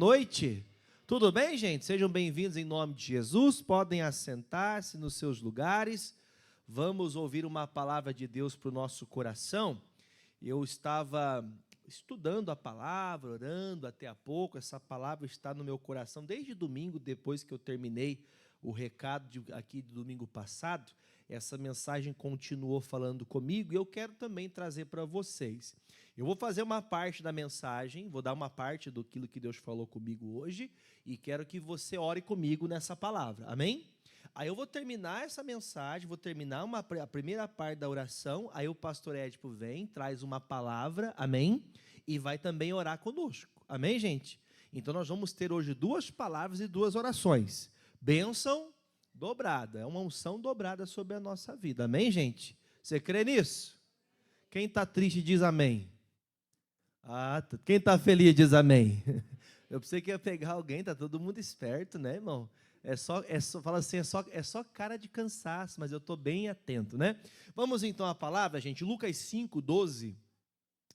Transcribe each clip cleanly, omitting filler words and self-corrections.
Noite, tudo bem, gente? Sejam bem-vindos em nome de Jesus, podem assentar-se nos seus lugares, vamos ouvir uma palavra de Deus para o nosso coração. Eu estava estudando a palavra, orando até há pouco, essa palavra está no meu coração desde domingo, depois que eu terminei o recado aqui do domingo passado, essa mensagem continuou falando comigo e eu quero também trazer para vocês. Eu vou fazer uma parte da mensagem, vou dar uma parte do que Deus falou comigo hoje e quero que você ore comigo nessa palavra, amém? Aí eu vou terminar essa mensagem, vou terminar a primeira parte da oração, aí o pastor Édipo vem, traz uma palavra, amém? E vai também orar conosco, amém, gente? Então nós vamos ter hoje duas palavras e duas orações. Bênção dobrada, é uma unção dobrada sobre a nossa vida, amém, gente? Você crê nisso? Quem está triste diz amém. Quem está feliz diz amém. Eu pensei que ia pegar alguém, tá todo mundo esperto, né, irmão? Fala assim, é só cara de cansaço, mas eu estou bem atento, né? Vamos então à palavra, gente, Lucas 5, 12.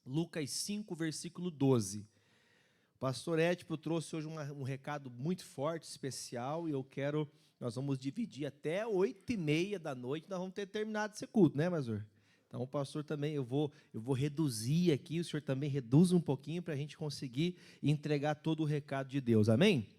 Lucas 5, versículo 12. O pastor Édipo trouxe hoje um recado muito forte, especial, e nós vamos dividir até 8h30 da noite, nós vamos ter terminado esse culto, né, Mazur? Então, o pastor também, eu vou reduzir aqui, o senhor também reduz um pouquinho para a gente conseguir entregar todo o recado de Deus, amém?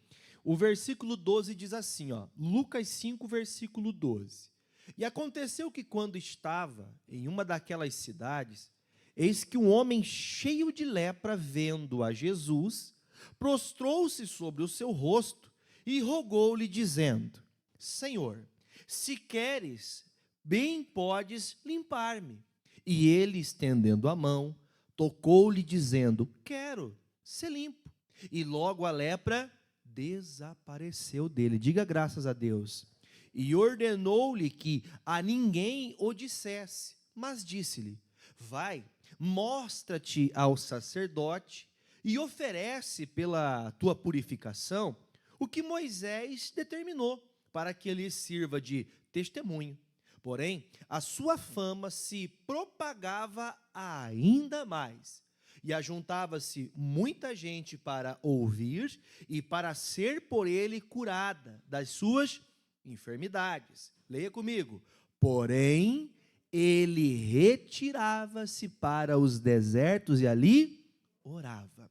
O versículo 12 diz assim, ó, Lucas 5, versículo 12. E aconteceu que quando estava em uma daquelas cidades, eis que um homem cheio de lepra, vendo a Jesus, prostrou-se sobre o seu rosto e rogou-lhe, dizendo, Senhor, se queres, bem podes limpar-me. E ele, estendendo a mão, tocou-lhe, dizendo, quero ser limpo. E logo a lepra desapareceu dele. Diga graças a Deus. E ordenou-lhe que a ninguém o dissesse, mas disse-lhe, vai, mostra-te ao sacerdote e oferece pela tua purificação o que Moisés determinou, para que ele sirva de testemunho. Porém, a sua fama se propagava ainda mais, e ajuntava-se muita gente para ouvir e para ser por ele curada das suas enfermidades. Leia comigo. Porém, ele retirava-se para os desertos e ali orava.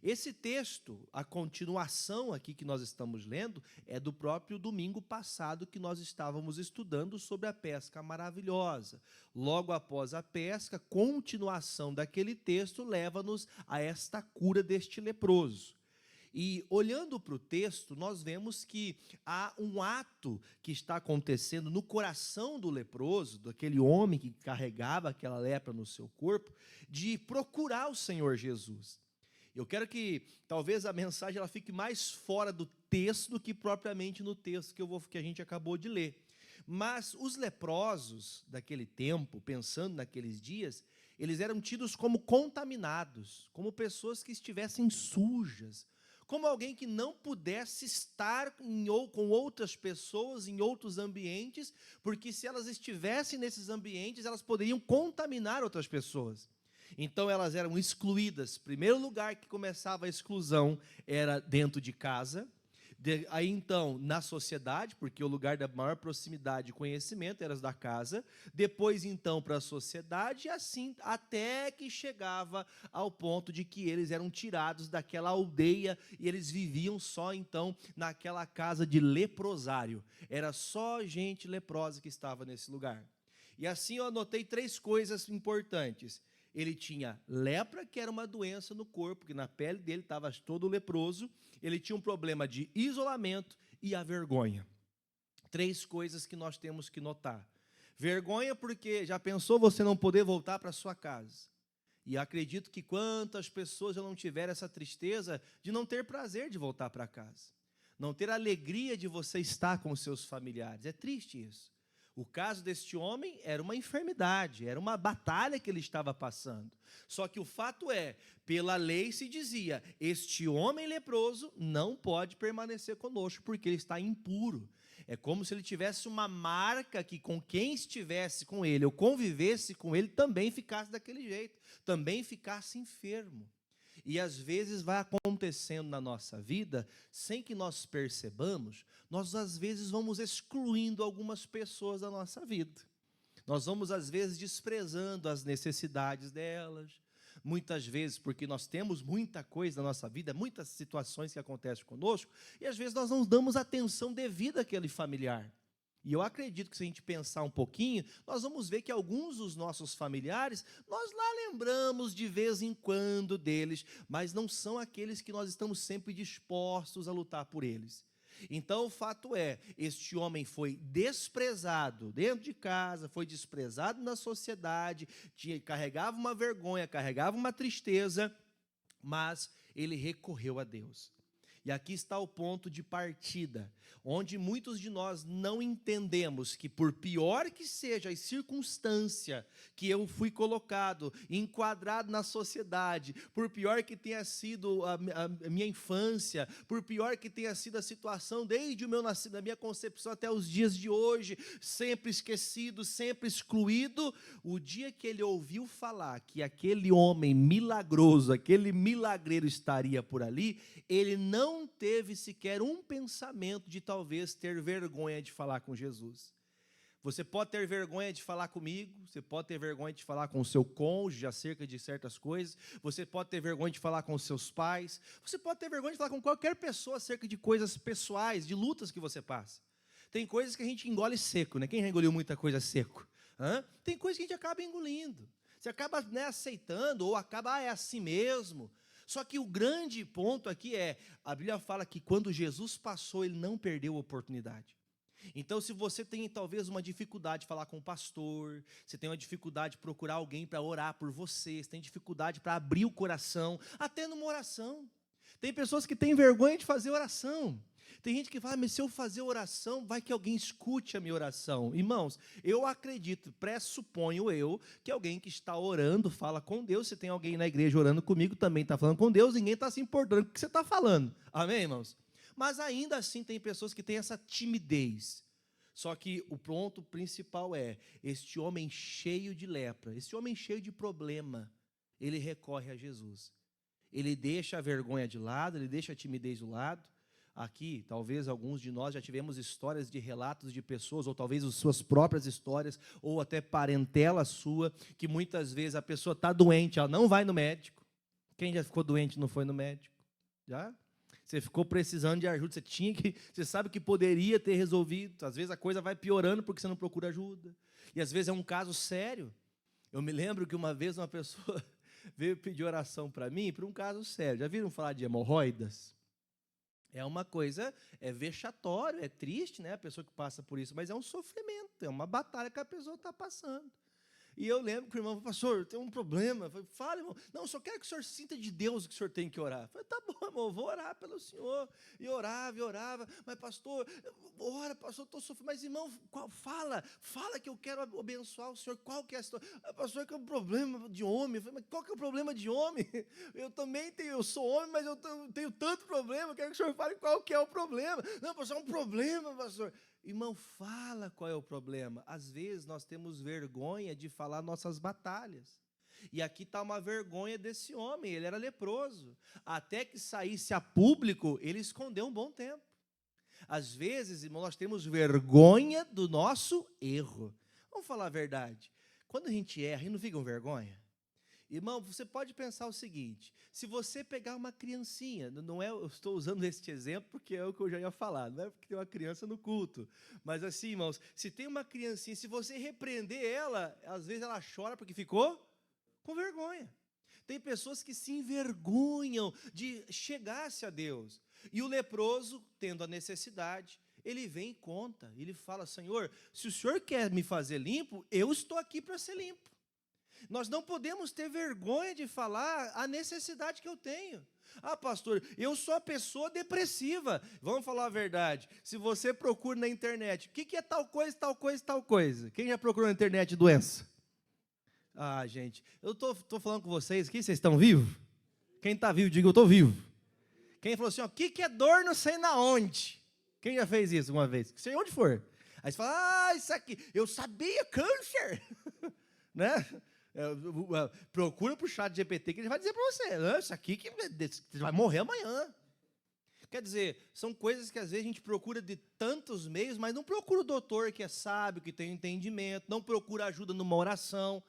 Esse texto, a continuação aqui que nós estamos lendo, é do próprio domingo passado que nós estávamos estudando sobre a pesca maravilhosa. Logo após a pesca, continuação daquele texto leva-nos a esta cura deste leproso. E olhando para o texto, nós vemos que há um ato que está acontecendo no coração do leproso, daquele homem que carregava aquela lepra no seu corpo, de procurar o Senhor Jesus. Eu quero que talvez a mensagem ela fique mais fora do texto do que propriamente no texto que a gente acabou de ler. Mas os leprosos daquele tempo, pensando naqueles dias, eles eram tidos como contaminados, como pessoas que estivessem sujas, como alguém que não pudesse estar com outras pessoas em outros ambientes, porque se elas estivessem nesses ambientes, elas poderiam contaminar outras pessoas. Então elas eram excluídas. Primeiro lugar que começava a exclusão era dentro de casa, aí então na sociedade, porque o lugar da maior proximidade e conhecimento era da casa, depois então para a sociedade, e assim até que chegava ao ponto de que eles eram tirados daquela aldeia e eles viviam só então naquela casa de leprosário. Era só gente leprosa que estava nesse lugar. E assim eu anotei 3 coisas importantes. Ele tinha lepra, que era uma doença no corpo, que na pele dele estava todo leproso. Ele tinha um problema de isolamento e a vergonha. 3 coisas que nós temos que notar. Vergonha porque já pensou você não poder voltar para sua casa? E acredito que quantas pessoas já não tiveram essa tristeza de não ter prazer de voltar para casa. Não ter alegria de você estar com os seus familiares. É triste isso. O caso deste homem era uma enfermidade, era uma batalha que ele estava passando. Só que o fato é, pela lei se dizia, este homem leproso não pode permanecer conosco, porque ele está impuro. É como se ele tivesse uma marca que com quem estivesse com ele, ou convivesse com ele, também ficasse daquele jeito, também ficasse enfermo. E às vezes vai acontecendo na nossa vida, sem que nós percebamos, nós às vezes vamos excluindo algumas pessoas da nossa vida. Nós vamos às vezes desprezando as necessidades delas, muitas vezes porque nós temos muita coisa na nossa vida, muitas situações que acontecem conosco, e às vezes nós não damos atenção devida àquele familiar. E eu acredito que se a gente pensar um pouquinho, nós vamos ver que alguns dos nossos familiares, nós lá lembramos de vez em quando deles, mas não são aqueles que nós estamos sempre dispostos a lutar por eles. Então, o fato é, este homem foi desprezado dentro de casa, foi desprezado na sociedade, carregava uma vergonha, carregava uma tristeza, mas ele recorreu a Deus. E aqui está o ponto de partida, onde muitos de nós não entendemos que, por pior que seja a circunstância que eu fui colocado, enquadrado na sociedade, por pior que tenha sido a minha infância, por pior que tenha sido a situação desde o meu nascimento, da minha concepção até os dias de hoje, sempre esquecido, sempre excluído, o dia que ele ouviu falar que aquele homem milagroso, aquele milagreiro estaria por ali, ele não teve sequer um pensamento de talvez ter vergonha de falar com Jesus. Você pode ter vergonha de falar comigo, você pode ter vergonha de falar com o seu cônjuge acerca de certas coisas, você pode ter vergonha de falar com os seus pais, você pode ter vergonha de falar com qualquer pessoa acerca de coisas pessoais, de lutas que você passa. Tem coisas que a gente engole seco, né? Quem já engoliu muita coisa seco? Tem coisas que a gente acaba engolindo. Você acaba aceitando, ou acaba, é assim mesmo. Só que o grande ponto aqui é, a Bíblia fala que quando Jesus passou, ele não perdeu a oportunidade. Então, se você tem talvez uma dificuldade de falar com o pastor, você tem uma dificuldade de procurar alguém para orar por você, você tem dificuldade para abrir o coração, até numa oração. Tem pessoas que têm vergonha de fazer oração. Tem gente que fala, mas se eu fazer oração, vai que alguém escute a minha oração. Irmãos, eu acredito, pressuponho eu, que alguém que está orando, fala com Deus. Se tem alguém na igreja orando comigo, também está falando com Deus, ninguém está se importando com o que você está falando. Amém, irmãos? Mas ainda assim tem pessoas que têm essa timidez. Só que o ponto principal é, este homem cheio de lepra, este homem cheio de problema, ele recorre a Jesus. Ele deixa a vergonha de lado, ele deixa a timidez do lado. Aqui, talvez alguns de nós já tivemos histórias de relatos de pessoas, ou talvez as suas próprias histórias, ou até parentela sua, que muitas vezes a pessoa está doente, ela não vai no médico. Quem já ficou doente e não foi no médico? Já? Você ficou precisando de ajuda, você sabe que poderia ter resolvido, às vezes a coisa vai piorando porque você não procura ajuda. E às vezes é um caso sério. Eu me lembro que uma vez uma pessoa veio pedir oração para mim, por um caso sério. Já viram falar de hemorroidas? É uma coisa, é vexatório, é triste, né, a pessoa que passa por isso, mas é um sofrimento, é uma batalha que a pessoa está passando. E eu lembro que o irmão falou, pastor, tem um problema. Eu falei, fala, irmão. Não, eu só quero que o senhor sinta de Deus que o senhor tem que orar. Eu falei, tá bom, irmão, eu vou orar pelo senhor. E orava. Mas, pastor, ora, pastor, eu estou sofrendo. Mas, irmão, fala que eu quero abençoar o senhor. Qual que é a situação? Pastor, que é um problema de homem. Eu falei, mas qual que é o problema de homem? Eu também tenho, eu sou homem, mas eu tenho tanto problema. Eu quero que o senhor fale qual que é o problema. Não, pastor, é um problema, pastor. Irmão, fala qual é o problema. Às vezes nós temos vergonha de falar nossas batalhas. E aqui está uma vergonha desse homem, ele era leproso. Até que saísse a público, ele escondeu um bom tempo. Às vezes, irmão, nós temos vergonha do nosso erro. Vamos falar a verdade. Quando a gente erra, e não fica com vergonha? Irmão, você pode pensar o seguinte, se você pegar uma criancinha, não é, eu estou usando este exemplo porque é o que eu já ia falar, não é porque tem uma criança no culto, mas assim, irmãos, se tem uma criancinha, se você repreender ela, às vezes ela chora porque ficou com vergonha. Tem pessoas que se envergonham de chegar-se a Deus, e o leproso, tendo a necessidade, ele vem e conta, ele fala, Senhor, se o Senhor quer me fazer limpo, eu estou aqui para ser limpo. Nós não podemos ter vergonha de falar a necessidade que eu tenho. Ah, pastor, eu sou a pessoa depressiva. Vamos falar a verdade. Se você procura na internet, o que é tal coisa, tal coisa, tal coisa? Quem já procurou na internet doença? Ah, gente, eu estou falando com vocês aqui, vocês estão vivos? Quem está vivo, diga eu estou vivo. Quem falou assim, o que é dor não sei na onde? Quem já fez isso uma vez? Sei onde for. Aí você fala, isso aqui, eu sabia, câncer. Né? Procura para o chat GPT que ele vai dizer para você, isso aqui que você vai morrer amanhã. Quer dizer, são coisas que às vezes a gente procura de tantos meios, mas não procura o doutor que é sábio, que tem entendimento, não procura ajuda numa oração.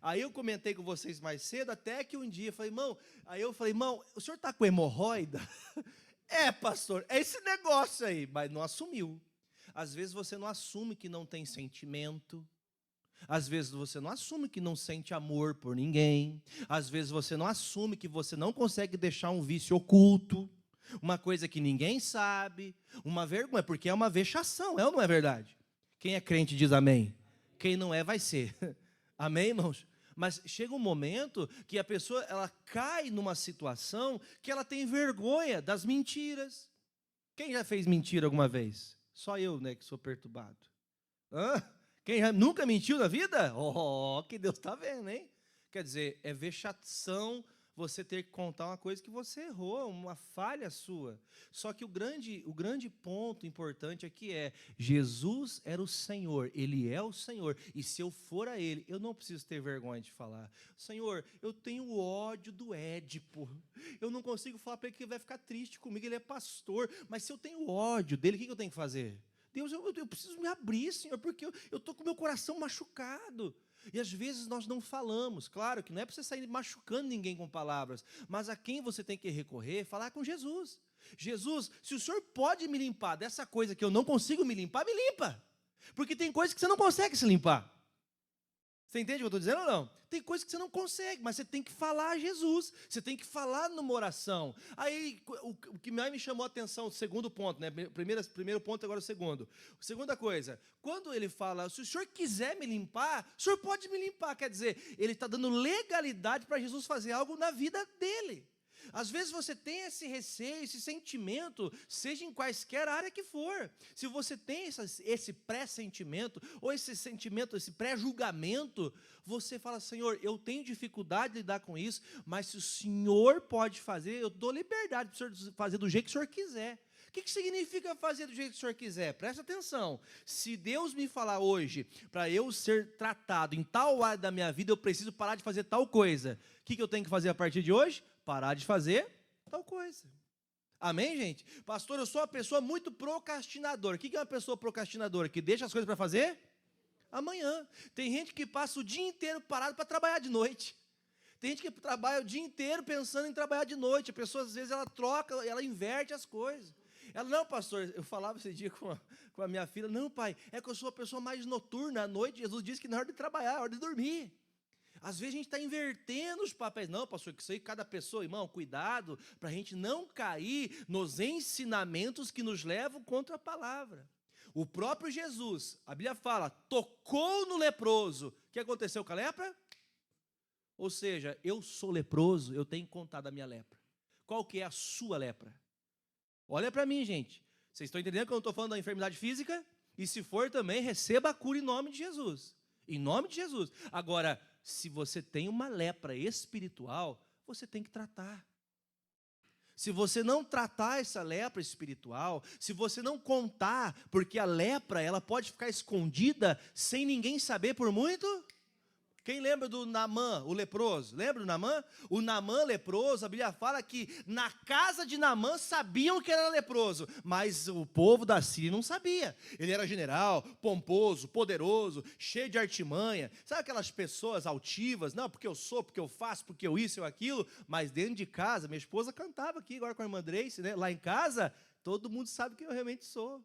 Aí eu comentei com vocês mais cedo, até que um dia, eu falei, irmão, o senhor está com hemorroida? Pastor, é esse negócio aí, mas não assumiu. Às vezes você não assume que não tem sentimento, às vezes você não assume que não sente amor por ninguém, às vezes você não assume que você não consegue deixar um vício oculto, uma coisa que ninguém sabe, uma vergonha, porque é uma vexação, ou não é verdade? Quem é crente diz amém, quem não é vai ser, amém, irmãos? Mas chega um momento que a pessoa ela cai numa situação que ela tem vergonha das mentiras. Quem já fez mentira alguma vez? Só eu, né, que sou perturbado. Quem já nunca mentiu na vida? Oh, que Deus está vendo, hein? Quer dizer, é vexação você ter que contar uma coisa que você errou, uma falha sua. Só que o grande ponto importante aqui é, Jesus era o Senhor, Ele é o Senhor, e se eu for a Ele, eu não preciso ter vergonha de falar, Senhor, eu tenho ódio do Édipo, eu não consigo falar para Ele que Ele vai ficar triste comigo, Ele é pastor, mas se eu tenho ódio dele, o que eu tenho que fazer? Deus, eu preciso me abrir, Senhor, porque eu estou com o meu coração machucado. E às vezes nós não falamos, claro que não é para você sair machucando ninguém com palavras, mas a quem você tem que recorrer, falar com Jesus. Jesus, se o Senhor pode me limpar dessa coisa que eu não consigo me limpa, porque tem coisas que você não consegue se limpar. Você entende o que eu estou dizendo ou não? Tem coisas que você não consegue, mas você tem que falar a Jesus, você tem que falar numa oração. Aí, o que mais me chamou a atenção, o segundo ponto, né? Primeiro ponto, agora o segundo. Segunda coisa, quando ele fala, se o senhor quiser me limpar, o senhor pode me limpar. Quer dizer, ele está dando legalidade para Jesus fazer algo na vida dele. Às vezes você tem esse receio, esse sentimento, seja em quaisquer área que for. Se você tem esse pré-sentimento, ou esse sentimento, esse pré-julgamento, você fala, Senhor, eu tenho dificuldade de lidar com isso, mas se o Senhor pode fazer, eu dou liberdade para o Senhor fazer do jeito que o Senhor quiser. O que significa fazer do jeito que o Senhor quiser? Presta atenção. Se Deus me falar hoje, para eu ser tratado em tal área da minha vida, eu preciso parar de fazer tal coisa. O que eu tenho que fazer a partir de hoje? Parar de fazer tal coisa. Amém, gente? Pastor, eu sou uma pessoa muito procrastinadora. O que é uma pessoa procrastinadora? Que deixa as coisas para fazer? Amanhã. Tem gente que passa o dia inteiro parado para trabalhar de noite. Tem gente que trabalha o dia inteiro pensando em trabalhar de noite. A pessoa, às vezes, ela troca, ela inverte as coisas. Ela, não, pastor, eu falava esse dia com a minha filha, não, pai, é que eu sou a pessoa mais noturna. À noite, Jesus disse que não é hora de trabalhar, é hora de dormir. Às vezes a gente está invertendo os papéis. Não, pastor, que isso aí, cada pessoa, irmão, cuidado, para a gente não cair nos ensinamentos que nos levam contra a palavra. O próprio Jesus, a Bíblia fala, tocou no leproso. O que aconteceu com a lepra? Ou seja, eu sou leproso, eu tenho que contar da minha lepra. Qual que é a sua lepra? Olha para mim, gente. Vocês estão entendendo que eu não estou falando da enfermidade física? E se for também, receba a cura em nome de Jesus. Em nome de Jesus. Agora, se você tem uma lepra espiritual, você tem que tratar. Se você não tratar essa lepra espiritual, se você não contar, porque a lepra, ela pode ficar escondida sem ninguém saber por muito... Quem lembra do Naamã, o leproso? Lembra do Naamã? O Naamã leproso, a Bíblia fala que na casa de Naamã sabiam que era leproso, mas o povo da Síria não sabia. Ele era general, pomposo, poderoso, cheio de artimanha. Sabe aquelas pessoas altivas? Não, porque eu sou, porque eu faço, porque eu isso, eu aquilo. Mas dentro de casa, minha esposa cantava aqui agora com a irmã Grace, né? Lá em casa, todo mundo sabe quem eu realmente sou.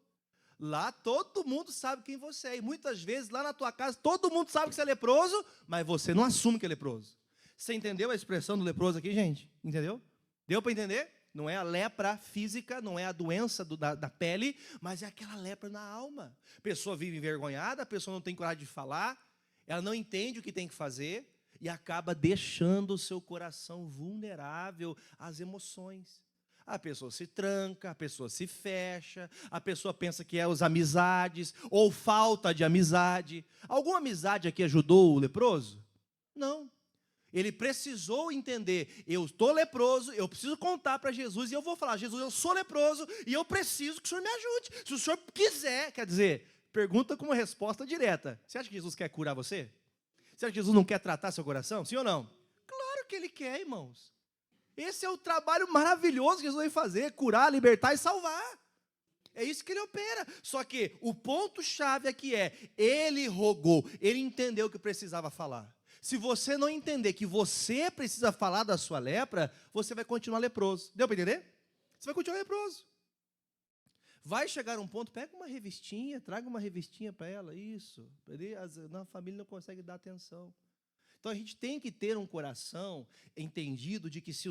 Lá todo mundo sabe quem você é. E muitas vezes lá na tua casa todo mundo sabe que você é leproso, mas você não assume que é leproso. Você entendeu a expressão do leproso aqui, gente? Entendeu? Deu para entender? Não é a lepra física, não é a doença da pele, mas é aquela lepra na alma. A pessoa vive envergonhada, a pessoa não tem coragem de falar, ela não entende o que tem que fazer e acaba deixando o seu coração vulnerável às emoções. A pessoa se tranca, a pessoa se fecha, a pessoa pensa que é as amizades, ou falta de amizade. Alguma amizade aqui ajudou o leproso? Não. Ele precisou entender, eu estou leproso, eu preciso contar para Jesus, e eu vou falar, Jesus, eu sou leproso, e eu preciso que o Senhor me ajude. Se o Senhor quiser, quer dizer, pergunta com uma resposta direta. Você acha que Jesus quer curar você? Será que Jesus não quer tratar seu coração? Sim ou não? Claro que Ele quer, irmãos. Esse é o trabalho maravilhoso que Jesus vai fazer, curar, libertar e salvar. É isso que Ele opera. Só que o ponto-chave aqui Ele rogou, Ele entendeu que precisava falar. Se você não entender que você precisa falar da sua lepra, você vai continuar leproso. Deu para entender? Você vai continuar leproso. Vai chegar um ponto, pega uma revistinha, traga uma revistinha para ela, isso. A família não consegue dar atenção. Então a gente tem que ter um coração entendido de que se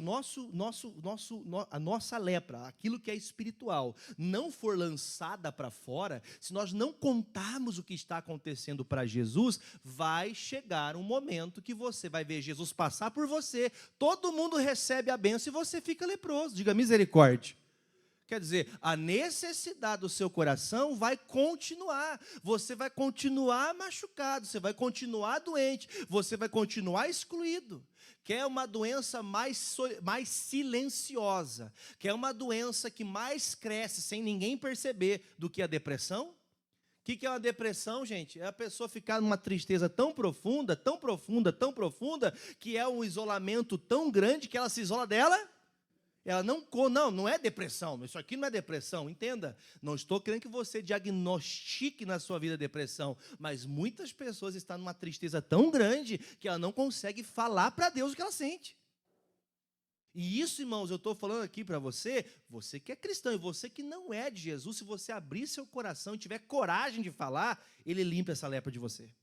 a nossa lepra, aquilo que é espiritual, não for lançada para fora, se nós não contarmos o que está acontecendo para Jesus, vai chegar um momento que você vai ver Jesus passar por você, todo mundo recebe a bênção e você fica leproso. Diga misericórdia. Quer dizer, a necessidade do seu coração vai continuar. Você vai continuar machucado, você vai continuar doente, você vai continuar excluído. Quer uma doença mais silenciosa, quer uma doença que mais cresce sem ninguém perceber do que a depressão? O que é uma depressão, gente? É a pessoa ficar numa tristeza tão profunda, tão profunda, tão profunda, que é um isolamento tão grande que ela se isola dela. Ela não é depressão, isso aqui não é depressão, entenda. Não estou querendo que você diagnostique na sua vida depressão, mas muitas pessoas estão numa tristeza tão grande que ela não consegue falar para Deus o que ela sente. E isso, irmãos, eu estou falando aqui para você que é cristão e você que não é de Jesus, se você abrir seu coração e tiver coragem de falar, Ele limpa essa lepra de você.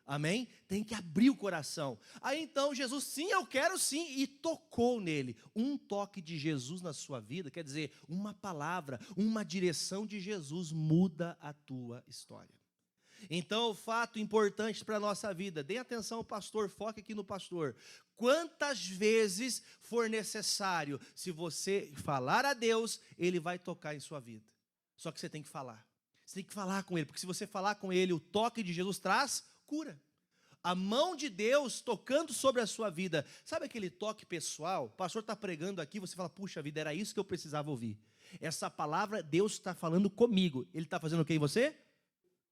Amém? Tem que abrir o coração. Aí então Jesus, sim, eu quero sim, e tocou nele. Um toque de Jesus na sua vida, quer dizer, uma palavra, uma direção de Jesus muda a tua história. Então, o fato importante para a nossa vida, dê atenção ao pastor, foque aqui no pastor. Quantas vezes for necessário, se você falar a Deus, Ele vai tocar em sua vida. Só que você tem que falar. Você tem que falar com Ele, porque se você falar com Ele, o toque de Jesus traz cura. A mão de Deus tocando sobre a sua vida. Sabe aquele toque pessoal? O pastor está pregando aqui, você fala, puxa vida, era isso que eu precisava ouvir. Essa palavra, Deus está falando comigo. Ele está fazendo o que em você?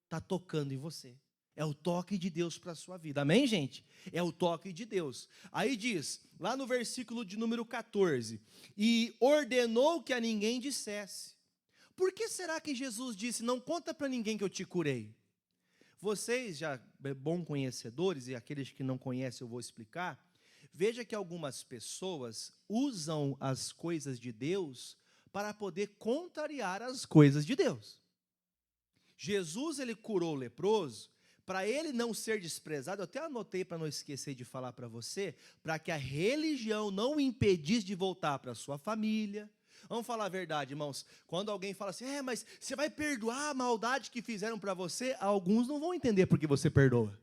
Está tocando em você. É o toque de Deus para a sua vida. Amém, gente? É o toque de Deus. Aí diz, lá no versículo de número 14, e ordenou que a ninguém dissesse. Por que será que Jesus disse, não conta para ninguém que eu te curei? Vocês já bons conhecedores, e aqueles que não conhecem eu vou explicar, veja que algumas pessoas usam as coisas de Deus para poder contrariar as coisas de Deus. Jesus, ele curou o leproso, para ele não ser desprezado, eu até anotei para não esquecer de falar para você, para que a religião não o impedisse de voltar para a sua família. Vamos falar a verdade, irmãos. Quando alguém fala assim, mas você vai perdoar a maldade que fizeram para você? Alguns não vão entender porque você perdoa.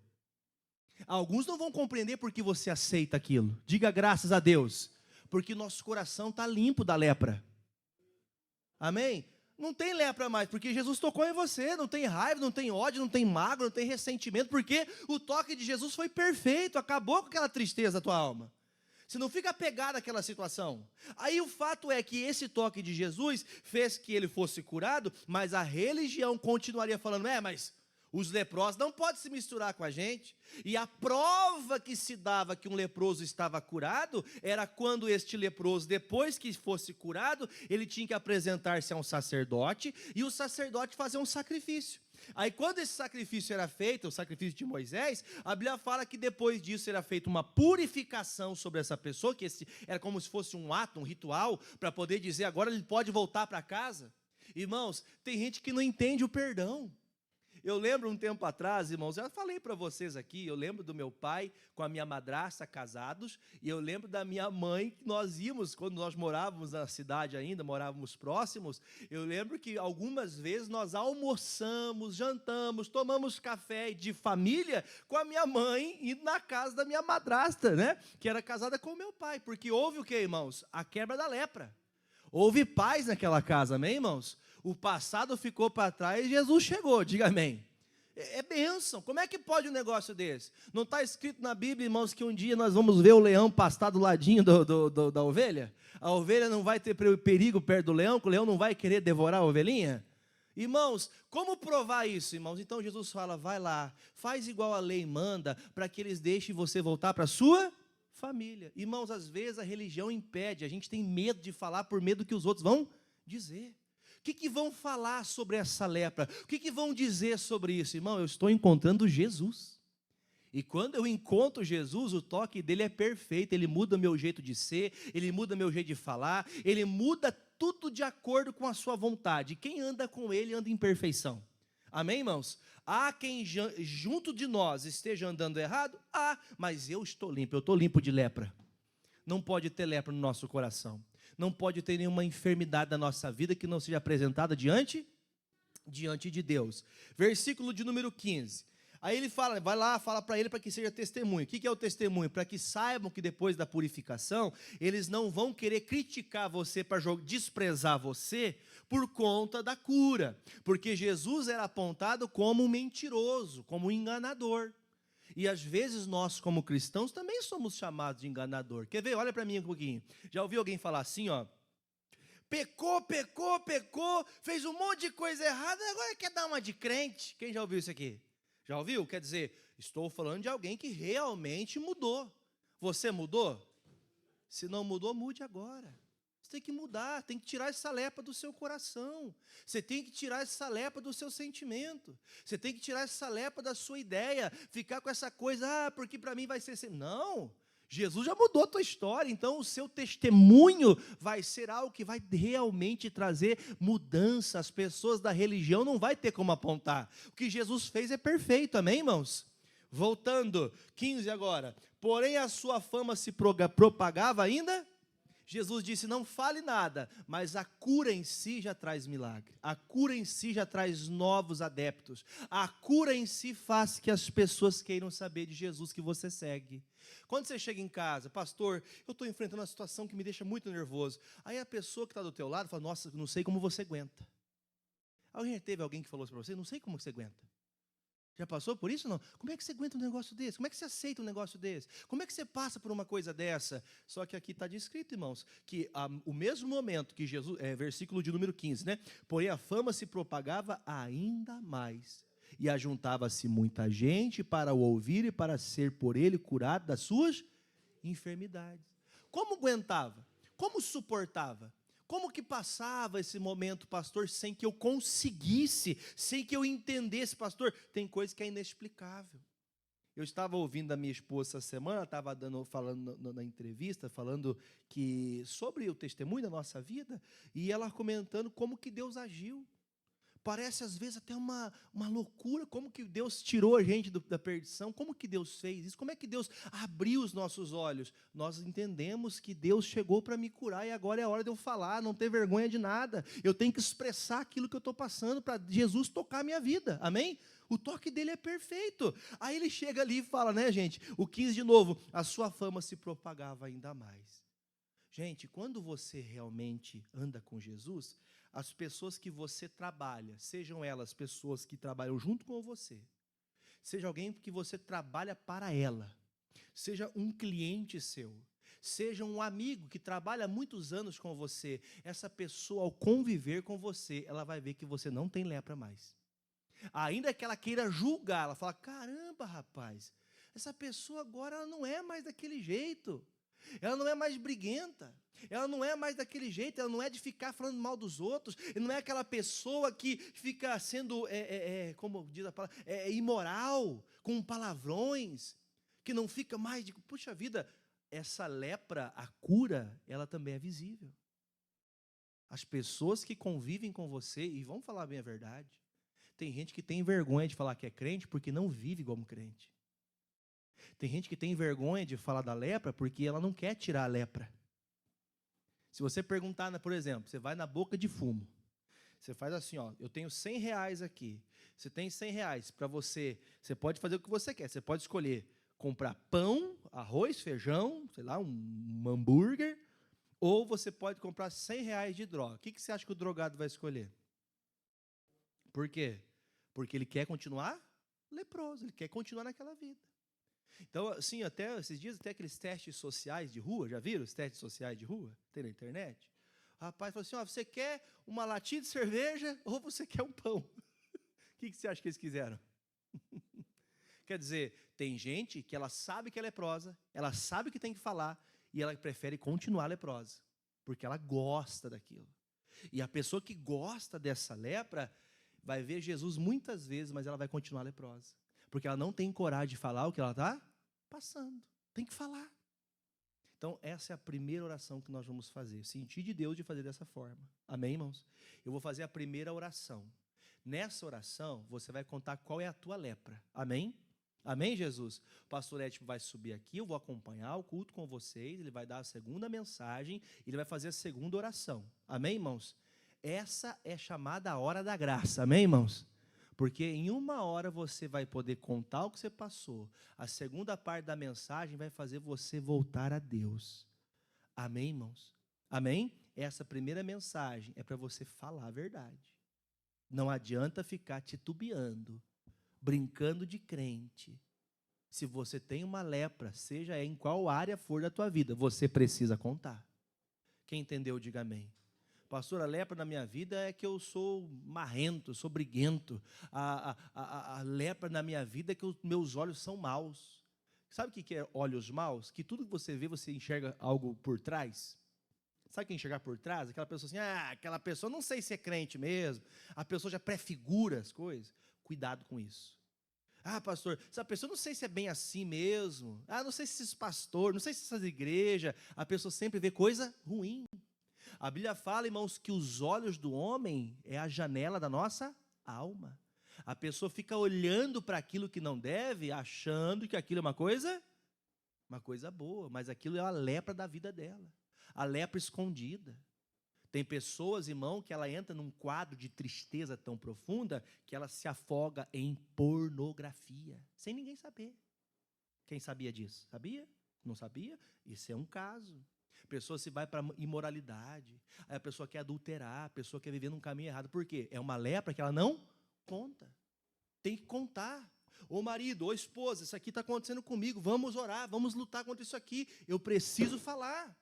Alguns não vão compreender porque você aceita aquilo. Diga graças a Deus, porque nosso coração está limpo da lepra. Amém? Não tem lepra mais, porque Jesus tocou em você. Não tem raiva, não tem ódio, não tem mágoa, não tem ressentimento, porque o toque de Jesus foi perfeito, acabou com aquela tristeza da tua alma. Você não fica apegado àquela situação. Aí o fato é que esse toque de Jesus fez que ele fosse curado, mas a religião continuaria falando, mas os leprosos não podem se misturar com a gente. E a prova que se dava que um leproso estava curado, era quando este leproso, depois que fosse curado, ele tinha que apresentar-se a um sacerdote, e o sacerdote fazer um sacrifício. Aí quando esse sacrifício era feito, o sacrifício de Moisés, a Bíblia fala que depois disso era feita uma purificação sobre essa pessoa, que esse era como se fosse um ato, um ritual, para poder dizer agora ele pode voltar para casa. Irmãos, tem gente que não entende o perdão. Eu lembro um tempo atrás, irmãos, eu falei para vocês aqui, eu lembro do meu pai com a minha madrasta casados, e eu lembro da minha mãe, que nós íamos, quando nós morávamos na cidade ainda, morávamos próximos, eu lembro que algumas vezes nós almoçamos, jantamos, tomamos café de família com a minha mãe e na casa da minha madrasta, né? Que era casada com o meu pai, porque houve o que, irmãos? A quebra da lepra. Houve paz naquela casa, amém, irmãos? O passado ficou para trás e Jesus chegou, diga amém. É bênção, como é que pode um negócio desse? Não está escrito na Bíblia, irmãos, que um dia nós vamos ver o leão pastar do ladinho da ovelha? A ovelha não vai ter perigo perto do leão, que o leão não vai querer devorar a ovelhinha? Irmãos, como provar isso, irmãos? Então Jesus fala, vai lá, faz igual a lei manda, para que eles deixem você voltar para a sua família. Irmãos, às vezes a religião impede, a gente tem medo de falar por medo que os outros vão dizer. O que vão falar sobre essa lepra? O que vão dizer sobre isso? Irmão, eu estou encontrando Jesus. E quando eu encontro Jesus, o toque dele é perfeito, ele muda meu jeito de ser, ele muda meu jeito de falar, ele muda tudo de acordo com a sua vontade. Quem anda com ele anda em perfeição. Amém, irmãos? Há quem junto de nós esteja andando errado? Mas eu estou limpo de lepra. Não pode ter lepra no nosso coração. Não pode ter nenhuma enfermidade na nossa vida que não seja apresentada diante de Deus. Versículo de número 15. Aí ele fala, vai lá, fala para ele para que seja testemunho. O que é o testemunho? Para que saibam que depois da purificação, eles não vão querer criticar você, para desprezar você, por conta da cura. Porque Jesus era apontado como um mentiroso, como um enganador. E às vezes nós, como cristãos, também somos chamados de enganador. Quer ver? Olha para mim um pouquinho. Já ouviu alguém falar assim, ó? Pecou, fez um monte de coisa errada, agora quer dar uma de crente. Quem já ouviu isso aqui? Já ouviu? Quer dizer, estou falando de alguém que realmente mudou. Você mudou? Se não mudou, mude agora. Você tem que mudar, tem que tirar essa lepra do seu coração. Você tem que tirar essa lepra do seu sentimento. Você tem que tirar essa lepra da sua ideia. Ficar com essa coisa, porque para mim vai ser assim. Não, Jesus já mudou a tua história, então o seu testemunho vai ser algo que vai realmente trazer mudança. As pessoas da religião não vai ter como apontar. O que Jesus fez é perfeito, amém, irmãos? Voltando, 15 agora. Porém a sua fama se propagava ainda. Jesus disse, não fale nada, mas a cura em si já traz milagre. A cura em si já traz novos adeptos. A cura em si faz que as pessoas queiram saber de Jesus que você segue. Quando você chega em casa, pastor, eu estou enfrentando uma situação que me deixa muito nervoso. Aí a pessoa que está do teu lado fala, nossa, não sei como você aguenta. Teve alguém que falou isso para você? Não sei como você aguenta. Já passou por isso ou não? Como é que você aguenta um negócio desse? Como é que você aceita um negócio desse? Como é que você passa por uma coisa dessa? Só que aqui está descrito, irmãos, que o mesmo momento que Jesus, versículo de número 15, né? Porém a fama se propagava ainda mais, e ajuntava-se muita gente para o ouvir e para ser por ele curado das suas enfermidades. Como aguentava? Como suportava? Como que passava esse momento, pastor, sem que eu conseguisse, sem que eu entendesse, pastor? Tem coisa que é inexplicável. Eu estava ouvindo a minha esposa essa semana, ela estava falando na entrevista, falando sobre o testemunho da nossa vida, e ela comentando como que Deus agiu. Parece às vezes até uma loucura, como que Deus tirou a gente da perdição, como que Deus fez isso, como é que Deus abriu os nossos olhos. Nós entendemos que Deus chegou para me curar e agora é a hora de eu falar, não ter vergonha de nada. Eu tenho que expressar aquilo que eu estou passando para Jesus tocar a minha vida, amém? O toque dele é perfeito. Aí ele chega ali e fala, né, gente, o 15 de novo, a sua fama se propagava ainda mais. Gente, quando você realmente anda com Jesus, as pessoas que você trabalha, sejam elas pessoas que trabalham junto com você, seja alguém que você trabalha para ela, seja um cliente seu, seja um amigo que trabalha há muitos anos com você, essa pessoa ao conviver com você, ela vai ver que você não tem lepra mais. Ainda que ela queira julgar, ela fala, caramba rapaz, essa pessoa agora ela não é mais daquele jeito. Ela não é mais briguenta, ela não é mais daquele jeito, ela não é de ficar falando mal dos outros, não é aquela pessoa que fica sendo, como diz a palavra, imoral, com palavrões, que não fica mais de, puxa vida, essa lepra, a cura, ela também é visível. As pessoas que convivem com você, e vamos falar bem a verdade, tem gente que tem vergonha de falar que é crente porque não vive como crente. Tem gente que tem vergonha de falar da lepra porque ela não quer tirar a lepra. Se você perguntar, por exemplo, você vai na boca de fumo, você faz assim, ó, eu tenho R$100 aqui, você tem R$100 para você pode fazer o que você quer, você pode escolher comprar pão, arroz, feijão, sei lá, um hambúrguer, ou você pode comprar R$100 de droga. O que você acha que o drogado vai escolher? Por quê? Porque ele quer continuar leproso, ele quer continuar naquela vida. Então, assim, até esses dias, até aqueles testes sociais de rua, já viram os testes sociais de rua? Tem na internet? O rapaz falou assim, você quer uma latinha de cerveja ou você quer um pão? O que você acha que eles quiseram? Quer dizer, tem gente que ela sabe que é leprosa, ela sabe o que tem que falar, e ela prefere continuar leprosa, porque ela gosta daquilo. E a pessoa que gosta dessa lepra, vai ver Jesus muitas vezes, mas ela vai continuar leprosa, porque ela não tem coragem de falar o que ela está passando, tem que falar. Então, essa é a primeira oração que nós vamos fazer, sentir de Deus de fazer dessa forma. Amém, irmãos? Eu vou fazer a primeira oração. Nessa oração, você vai contar qual é a tua lepra. Amém? Amém, Jesus? O pastor Edson vai subir aqui, eu vou acompanhar o culto com vocês, ele vai dar a segunda mensagem, ele vai fazer a segunda oração. Amém, irmãos? Essa é chamada a hora da graça. Amém, irmãos? Porque em uma hora você vai poder contar o que você passou. A segunda parte da mensagem vai fazer você voltar a Deus. Amém, irmãos? Amém? Essa primeira mensagem é para você falar a verdade. Não adianta ficar titubeando, brincando de crente. Se você tem uma lepra, seja em qual área for da tua vida, você precisa contar. Quem entendeu, diga amém. Pastor, a lepra na minha vida é que eu sou marrento, sou briguento. A lepra na minha vida é que os meus olhos são maus. Sabe o que é olhos maus? Que tudo que você vê, você enxerga algo por trás. Sabe o que é enxergar por trás? Aquela pessoa assim, aquela pessoa não sei se é crente mesmo. A pessoa já prefigura as coisas. Cuidado com isso. Pastor, essa pessoa não sei se é bem assim mesmo. Não sei se esses pastores, não sei se essas igrejas. A pessoa sempre vê coisa ruim. A Bíblia fala, irmãos, que os olhos do homem é a janela da nossa alma. A pessoa fica olhando para aquilo que não deve, achando que aquilo é uma coisa boa, mas aquilo é a lepra da vida dela. A lepra escondida. Tem pessoas, irmão, que ela entra num quadro de tristeza tão profunda que ela se afoga em pornografia, sem ninguém saber. Quem sabia disso? Sabia? Não sabia? Isso é um caso. A pessoa se vai para imoralidade, aí a pessoa quer adulterar, a pessoa quer viver num caminho errado. Por quê? É uma lepra que ela não conta. Tem que contar. Ô marido, ô esposa, isso aqui está acontecendo comigo, vamos orar, vamos lutar contra isso aqui. Eu preciso falar.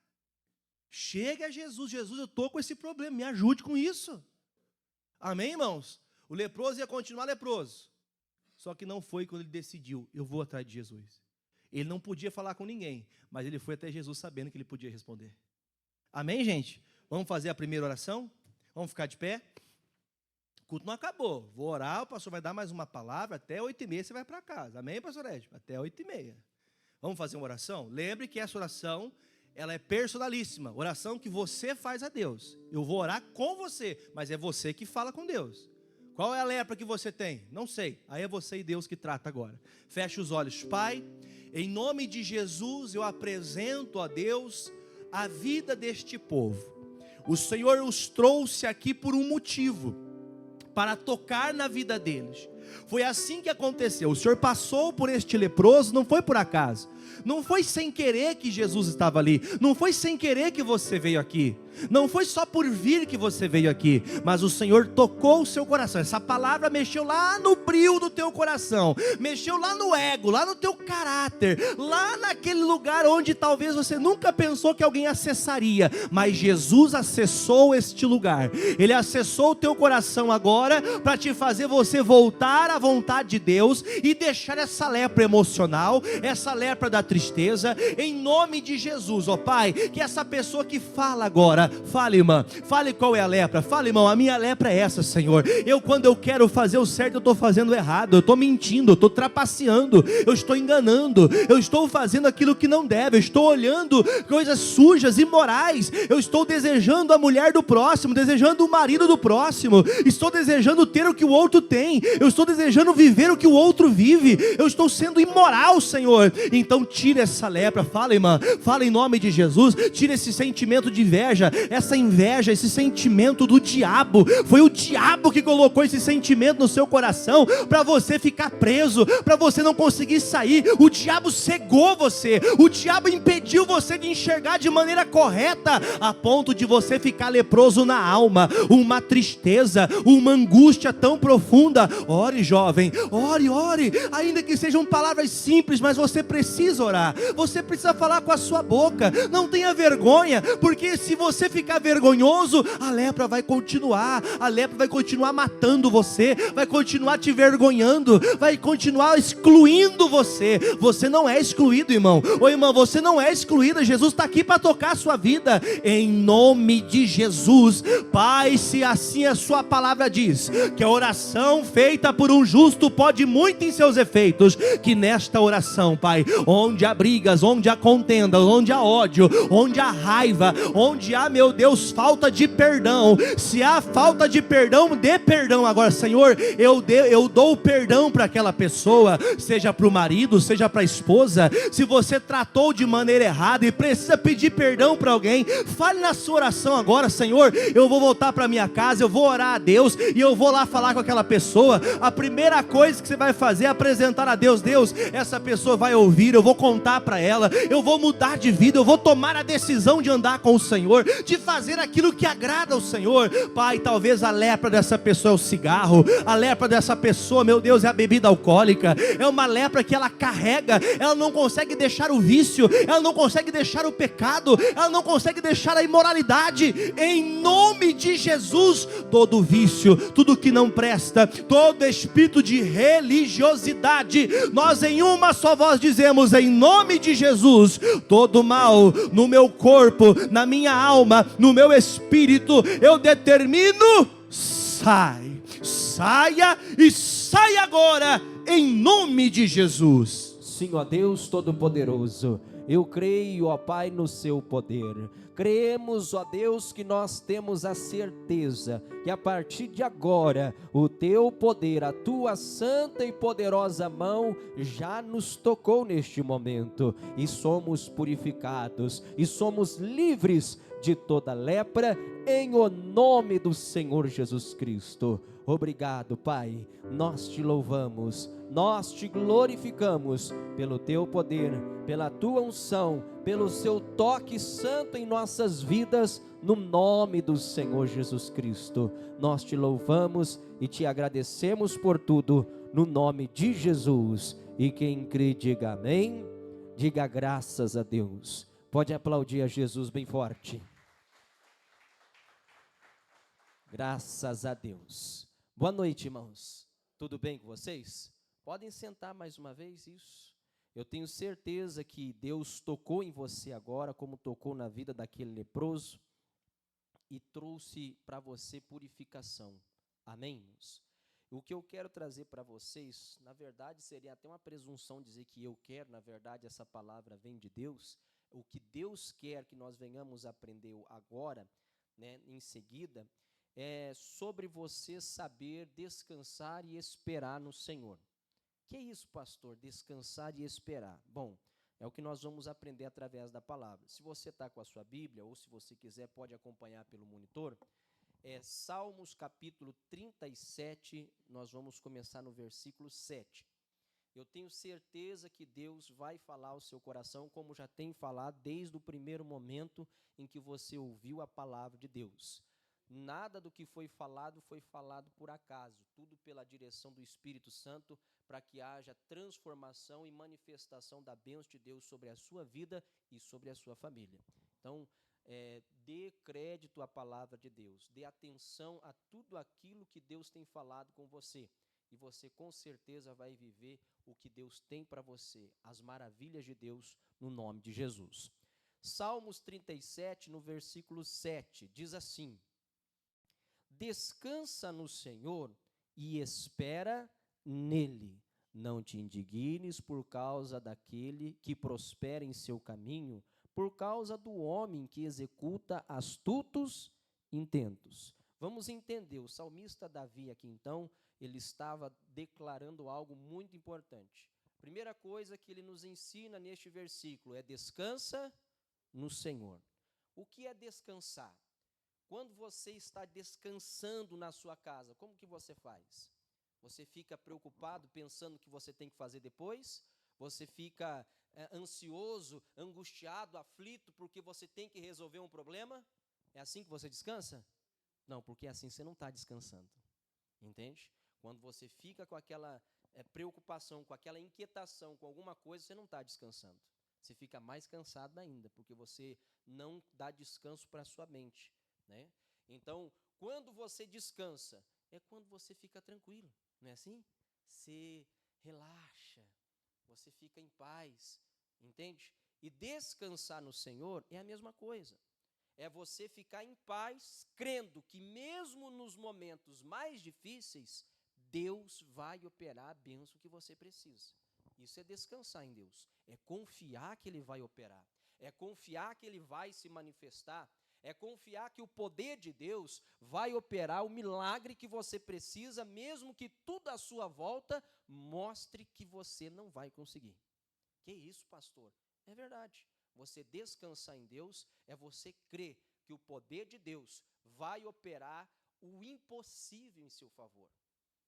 Chega a Jesus, Jesus, eu estou com esse problema, me ajude com isso. Amém, irmãos? O leproso ia continuar leproso. Só que não foi quando ele decidiu, eu vou atrás de Jesus. Ele não podia falar com ninguém, mas ele foi até Jesus sabendo que ele podia responder. Amém, gente? Vamos fazer a primeira oração? Vamos ficar de pé? O culto não acabou. Vou orar, o pastor vai dar mais uma palavra, até 8h30 você vai para casa. Amém, pastor Edson? Até 8h30. Vamos fazer uma oração? Lembre que essa oração, ela é personalíssima. Oração que você faz a Deus. Eu vou orar com você, mas é você que fala com Deus. Qual é a lepra que você tem? Não sei. Aí é você e Deus que trata agora. Feche os olhos. Pai, em nome de Jesus, eu apresento a Deus a vida deste povo. O Senhor os trouxe aqui por um motivo, para tocar na vida deles. Foi assim que aconteceu. O Senhor passou por este leproso, não foi por acaso. Não foi sem querer que Jesus estava ali. Não foi sem querer que você veio aqui. Não foi só por vir que você veio aqui, mas o Senhor tocou o seu coração. Essa palavra mexeu lá no brio do teu coração, mexeu lá no ego, lá no teu caráter, lá naquele lugar onde talvez você nunca pensou que alguém acessaria, mas Jesus acessou este lugar. Ele acessou o teu coração agora para te fazer você voltar à vontade de Deus e deixar essa lepra emocional, essa lepra da tristeza, em nome de Jesus, ó Pai. Que essa pessoa que fala agora, fale, irmã, fale qual é a lepra. Fale, irmão, a minha lepra é essa, Senhor. Quando eu quero fazer o certo, eu estou fazendo errado. Eu estou mentindo, eu estou trapaceando, eu estou enganando, eu estou fazendo aquilo que não deve. Eu estou olhando coisas sujas, imorais. Eu estou desejando a mulher do próximo, desejando o marido do próximo. Estou desejando ter o que o outro tem. Eu estou desejando viver o que o outro vive. Eu estou sendo imoral, Senhor. Então tira essa lepra. Fala, irmã, fala em nome de Jesus. Tira esse sentimento de inveja, essa inveja, esse sentimento do diabo. Foi o diabo que colocou esse sentimento no seu coração para você ficar preso, para você não conseguir sair. O diabo cegou você, o diabo impediu você de enxergar de maneira correta, a ponto de você ficar leproso na alma, uma tristeza, uma angústia tão profunda. Ore ore, jovem, ore, ainda que sejam palavras simples, mas você precisa orar, você precisa falar com a sua boca, não tenha vergonha, porque se você ficar vergonhoso, a lepra vai continuar matando você, vai continuar te vergonhando, vai continuar excluindo você. Você não é excluído, irmão. Ô irmão, você não é excluída. Jesus está aqui para tocar a sua vida, em nome de Jesus. Pai, se assim a sua palavra diz, que a oração feita por um justo pode muito em seus efeitos, que nesta oração, Pai, onde há brigas, onde há contendas, onde há ódio, onde há raiva, onde há, meu Deus, falta de perdão, se há falta de perdão, dê perdão agora, Senhor. Eu dou o perdão para aquela pessoa, seja para o marido, seja para a esposa. Se você tratou de maneira errada e precisa pedir perdão para alguém, fale na sua oração agora: Senhor, eu vou voltar para minha casa, eu vou orar a Deus e eu vou lá falar com aquela pessoa. A primeira coisa que você vai fazer é apresentar a Deus: Deus, essa pessoa vai ouvir, eu vou contar para ela, eu vou mudar de vida, eu vou tomar a decisão de andar com o Senhor, de fazer aquilo que agrada ao Senhor. Pai, talvez a lepra dessa pessoa é o cigarro, a lepra dessa pessoa, meu Deus, é a bebida alcoólica, é uma lepra que ela carrega, ela não consegue deixar o vício, ela não consegue deixar o pecado, ela não consegue deixar a imoralidade. Em nome de Jesus, todo vício, tudo que não presta, todo espírito de religiosidade, nós em uma só voz dizemos: em nome de Jesus, todo mal no meu corpo, na minha alma, no meu espírito, eu determino: saia e saia agora, em nome de Jesus. Sim, ó Deus Todo-Poderoso, eu creio, ó Pai, no seu poder. Cremos, ó Deus, que nós temos a certeza que a partir de agora o teu poder, a tua santa e poderosa mão já nos tocou neste momento, e somos purificados e somos livres de toda lepra, em o nome do Senhor Jesus Cristo. Obrigado, Pai, nós te louvamos, nós te glorificamos pelo teu poder, pela tua unção, pelo seu toque santo em nossas vidas, no nome do Senhor Jesus Cristo. Nós te louvamos e te agradecemos por tudo, no nome de Jesus. E quem crê, diga amém, diga graças a Deus. Pode aplaudir a Jesus bem forte. Graças a Deus. Boa noite, irmãos. Tudo bem com vocês? Podem sentar mais uma vez, isso. Eu tenho certeza que Deus tocou em você agora, como tocou na vida daquele leproso, e trouxe para você purificação. Amém, irmãos? O que eu quero trazer para vocês, na verdade, seria até uma presunção dizer que eu quero, na verdade, essa palavra vem de Deus. O que Deus quer que nós venhamos aprender agora, né, em seguida, é sobre você saber descansar e esperar no Senhor. Que é isso, pastor? Descansar e esperar. Bom, é o que nós vamos aprender através da palavra. Se você está com a sua Bíblia, ou se você quiser, pode acompanhar pelo monitor. Salmos capítulo 37, nós vamos começar no versículo 7. Eu tenho certeza que Deus vai falar ao seu coração, como já tem falado desde o primeiro momento em que você ouviu a palavra de Deus. Nada do que foi falado por acaso, tudo pela direção do Espírito Santo, para que haja transformação e manifestação da bênção de Deus sobre a sua vida e sobre a sua família. Então, dê crédito à palavra de Deus, dê atenção a tudo aquilo que Deus tem falado com você, e você com certeza vai viver o que Deus tem para você, as maravilhas de Deus, no nome de Jesus. Salmos 37, no versículo 7, diz assim: descansa no Senhor e espera nele. Não te indignes por causa daquele que prospera em seu caminho, por causa do homem que executa astutos intentos. Vamos entender, o salmista Davi aqui então, ele estava declarando algo muito importante. Primeira coisa que ele nos ensina neste versículo é: descansa no Senhor. O que é descansar? Quando você está descansando na sua casa, como que você faz? Você fica preocupado pensando o que você tem que fazer depois? Você fica ansioso, angustiado, aflito porque você tem que resolver um problema? É assim que você descansa? Não, porque assim você não está descansando, entende? Quando você fica com aquela preocupação, com aquela inquietação com alguma coisa, você não está descansando. Você fica mais cansado ainda, porque você não dá descanso para a sua mente, né? Então, quando você descansa, é quando você fica tranquilo, não é assim? Você relaxa, você fica em paz, entende? E descansar no Senhor é a mesma coisa. É você ficar em paz, crendo que mesmo nos momentos mais difíceis, Deus vai operar a bênção que você precisa. Isso é descansar em Deus, é confiar que Ele vai operar, é confiar que Ele vai se manifestar, é confiar que o poder de Deus vai operar o milagre que você precisa, mesmo que tudo à sua volta mostre que você não vai conseguir. Que isso, pastor? É verdade. Você descansar em Deus é você crer que o poder de Deus vai operar o impossível em seu favor.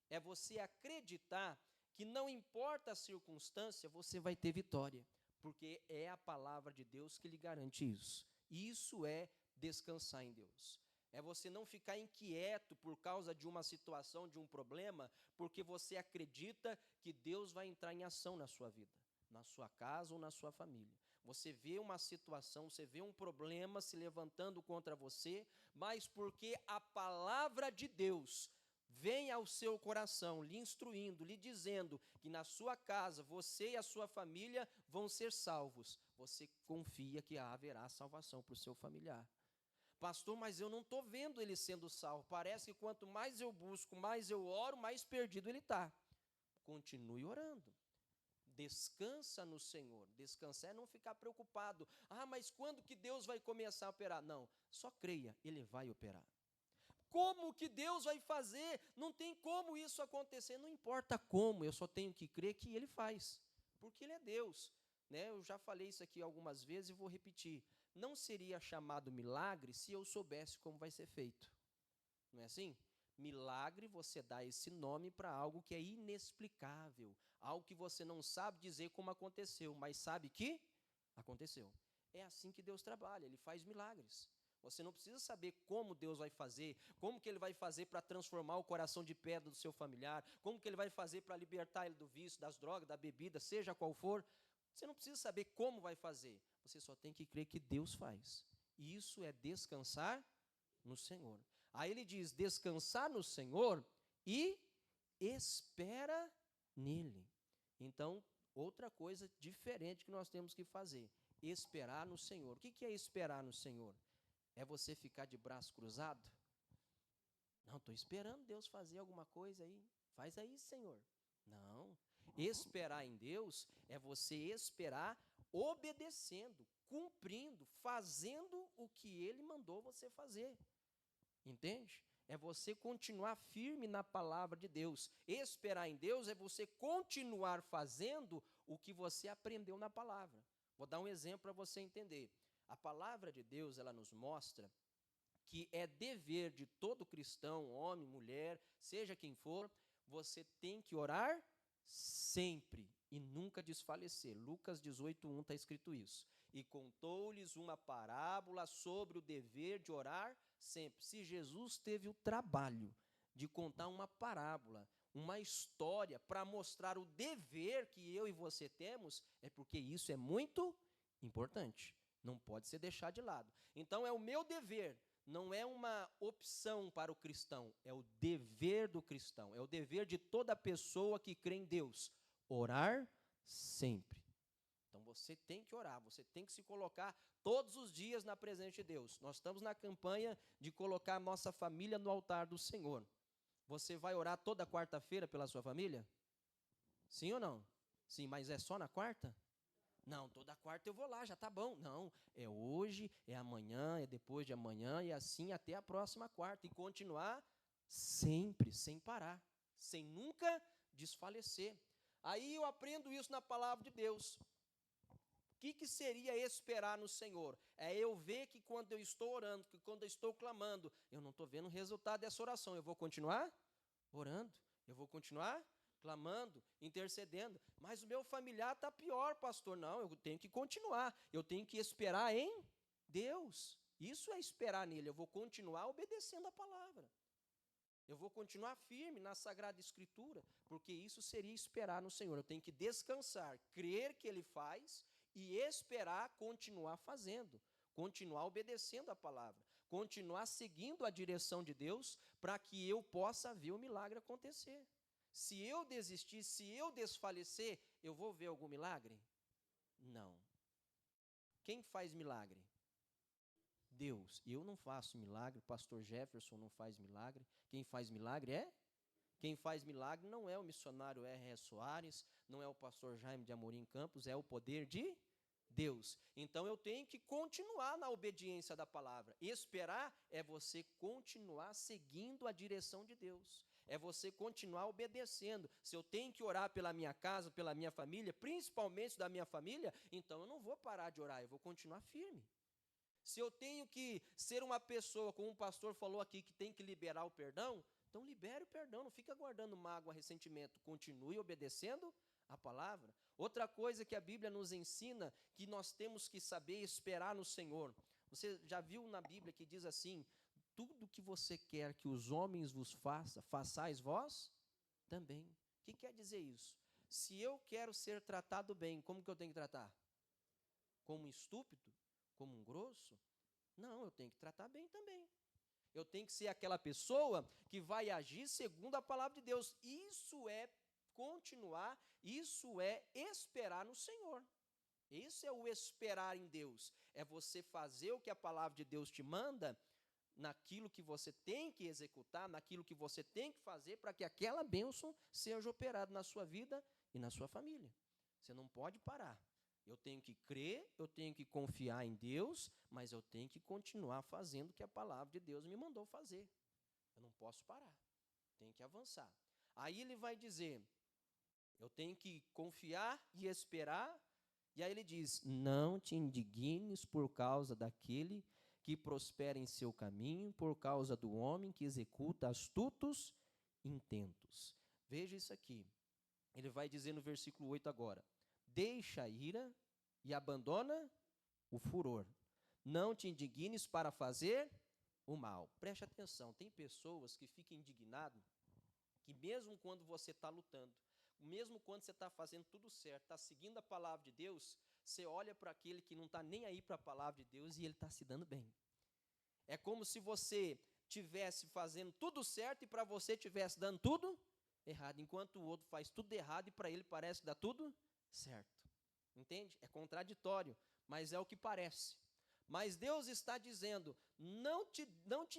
É você acreditar que não importa a circunstância, você vai ter vitória, porque é a palavra de Deus que lhe garante isso. Isso é descansar em Deus. É você não ficar inquieto por causa de uma situação, de um problema, porque você acredita que Deus vai entrar em ação na sua vida, na sua casa ou na sua família. Você vê uma situação, você vê um problema se levantando contra você, mas porque a palavra de Deus vem ao seu coração, lhe instruindo, lhe dizendo que na sua casa, você e a sua família vão ser salvos. Você confia que haverá salvação para o seu familiar. Pastor, mas eu não estou vendo ele sendo salvo. Parece que quanto mais eu busco, mais eu oro, mais perdido ele está. Continue orando. Descansa no Senhor. Descansar é não ficar preocupado. Ah, mas quando que Deus vai começar a operar? Não, só creia, Ele vai operar. Como que Deus vai fazer? Não tem como isso acontecer. Não importa como, eu só tenho que crer que Ele faz. Porque Ele é Deus, né? Eu já falei isso aqui algumas vezes e vou repetir. Não seria chamado milagre se eu soubesse como vai ser feito. Não é assim? Milagre, você dá esse nome para algo que é inexplicável, algo que você não sabe dizer como aconteceu, mas sabe que aconteceu. É assim que Deus trabalha, Ele faz milagres. Você não precisa saber como Deus vai fazer, como que Ele vai fazer para transformar o coração de pedra do seu familiar, como que Ele vai fazer para libertar ele do vício, das drogas, da bebida, seja qual for. Você não precisa saber como vai fazer, você só tem que crer que Deus faz. E isso é descansar no Senhor. Aí ele diz, descansar no Senhor e espera nele. Então, outra coisa diferente que nós temos que fazer, esperar no Senhor. O que é esperar no Senhor? É você ficar de braço cruzado? Não, estou esperando Deus fazer alguma coisa aí. Faz aí, Senhor. Não. Esperar em Deus é você esperar obedecendo, cumprindo, fazendo o que Ele mandou você fazer. Entende? É você continuar firme na palavra de Deus. Esperar em Deus é você continuar fazendo o que você aprendeu na palavra. Vou dar um exemplo para você entender. A palavra de Deus, ela nos mostra que é dever de todo cristão, homem, mulher, seja quem for, você tem que orar sempre e nunca desfalecer. Lucas 18:1 está escrito isso. E contou-lhes uma parábola sobre o dever de orar sempre. Se Jesus teve o trabalho de contar uma parábola, uma história para mostrar o dever que eu e você temos, é porque isso é muito importante. Não pode ser deixado de lado. Então é o meu dever, não é uma opção para o cristão, é o dever do cristão, é o dever de toda pessoa que crê em Deus, orar sempre. Então você tem que orar, você tem que se colocar todos os dias na presença de Deus. Nós estamos na campanha de colocar a nossa família no altar do Senhor. Você vai orar toda quarta-feira pela sua família? Sim ou não? Sim, mas é só na quarta? Não, toda quarta eu vou lá, já está bom. Não, é hoje, é amanhã, é depois de amanhã, e assim até a próxima quarta. E continuar sempre, sem parar, sem nunca desfalecer. Aí eu aprendo isso na palavra de Deus. O que seria esperar no Senhor? É eu ver que quando eu estou orando, que quando eu estou clamando, eu não estou vendo o resultado dessa oração. Eu vou continuar orando, eu vou continuar clamando, intercedendo. Mas o meu familiar está pior, pastor. Não, eu tenho que continuar. Eu tenho que esperar em Deus. Isso é esperar nele. Eu vou continuar obedecendo a palavra. Eu vou continuar firme na Sagrada Escritura, porque isso seria esperar no Senhor. Eu tenho que descansar, crer que Ele faz e esperar continuar fazendo, continuar obedecendo a palavra, continuar seguindo a direção de Deus para que eu possa ver o milagre acontecer. Se eu desistir, se eu desfalecer, eu vou ver algum milagre? Não. Quem faz milagre? Deus. Eu não faço milagre, o pastor Jefferson não faz milagre. Quem faz milagre é? Quem faz milagre não é o missionário R.R. Soares, não é o pastor Jaime de Amorim Campos, é o poder de Deus. Então eu tenho que continuar na obediência da palavra. Esperar é você continuar seguindo a direção de Deus. É você continuar obedecendo. Se eu tenho que orar pela minha casa, pela minha família, principalmente da minha família, então eu não vou parar de orar, eu vou continuar firme. Se eu tenho que ser uma pessoa, como o pastor falou aqui, que tem que liberar o perdão, então libere o perdão, não fica guardando mágoa, ressentimento, continue obedecendo a palavra. Outra coisa que a Bíblia nos ensina, que nós temos que saber esperar no Senhor. Você já viu na Bíblia que diz assim, tudo que você quer que os homens vos façam, façais vós também. O que quer dizer isso? Se eu quero ser tratado bem, como que eu tenho que tratar? Como um estúpido? Como um grosso? Não, eu tenho que tratar bem também. Eu tenho que ser aquela pessoa que vai agir segundo a palavra de Deus. Isso é continuar, isso é esperar no Senhor. Isso é o esperar em Deus. É você fazer o que a palavra de Deus te manda, naquilo que você tem que executar, naquilo que você tem que fazer para que aquela bênção seja operada na sua vida e na sua família. Você não pode parar. Eu tenho que crer, eu tenho que confiar em Deus, mas eu tenho que continuar fazendo o que a palavra de Deus me mandou fazer. Eu não posso parar, tenho que avançar. Aí ele vai dizer, eu tenho que confiar e esperar, e aí ele diz, não te indignes por causa daquele que prospera em seu caminho, por causa do homem que executa astutos intentos. Veja isso aqui, ele vai dizer no versículo 8 agora, deixa a ira e abandona o furor. Não te indignes para fazer o mal. Preste atenção, tem pessoas que ficam indignadas, que mesmo quando você está lutando, mesmo quando você está fazendo tudo certo, está seguindo a palavra de Deus, você olha para aquele que não está nem aí para a palavra de Deus e ele está se dando bem. É como se você estivesse fazendo tudo certo e para você estivesse dando tudo errado, enquanto o outro faz tudo errado e para ele parece que dá tudo certo. Entende? É contraditório, mas é o que parece. Mas Deus está dizendo, não te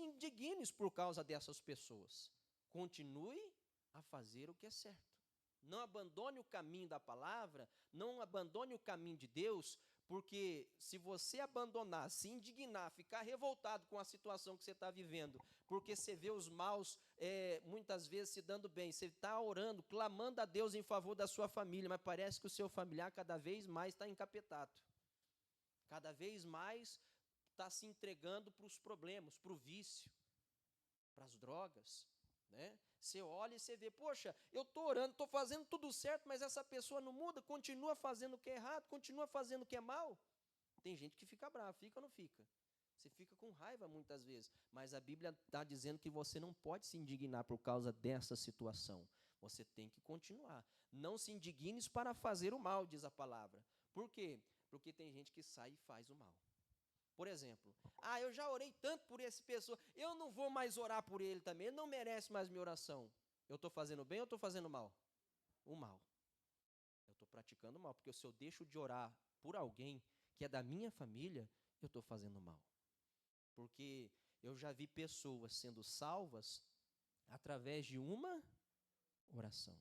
indignes por causa dessas pessoas. Continue a fazer o que é certo. Não abandone o caminho da palavra, não abandone o caminho de Deus, porque se você abandonar, se indignar, ficar revoltado com a situação que você está vivendo, porque você vê os maus muitas vezes se dando bem, você está orando, clamando a Deus em favor da sua família, mas parece que o seu familiar cada vez mais está encapetado, cada vez mais está se entregando para os problemas, para o vício, para as drogas, né? Você olha e você vê, poxa, eu estou orando, estou fazendo tudo certo, mas essa pessoa não muda, continua fazendo o que é errado, continua fazendo o que é mal. Tem gente que fica brava, fica ou não fica? Você fica com raiva muitas vezes, mas a Bíblia está dizendo que você não pode se indignar por causa dessa situação. Você tem que continuar. Não se indignes para fazer o mal, diz a palavra. Por quê? Porque tem gente que sai e faz o mal. Por exemplo, eu já orei tanto por essa pessoa, eu não vou mais orar por ele também, ele não merece mais minha oração. Eu estou fazendo bem ou estou fazendo mal? O mal. Eu estou praticando o mal, porque se eu deixo de orar por alguém que é da minha família, eu estou fazendo mal. Porque eu já vi pessoas sendo salvas através de uma oração.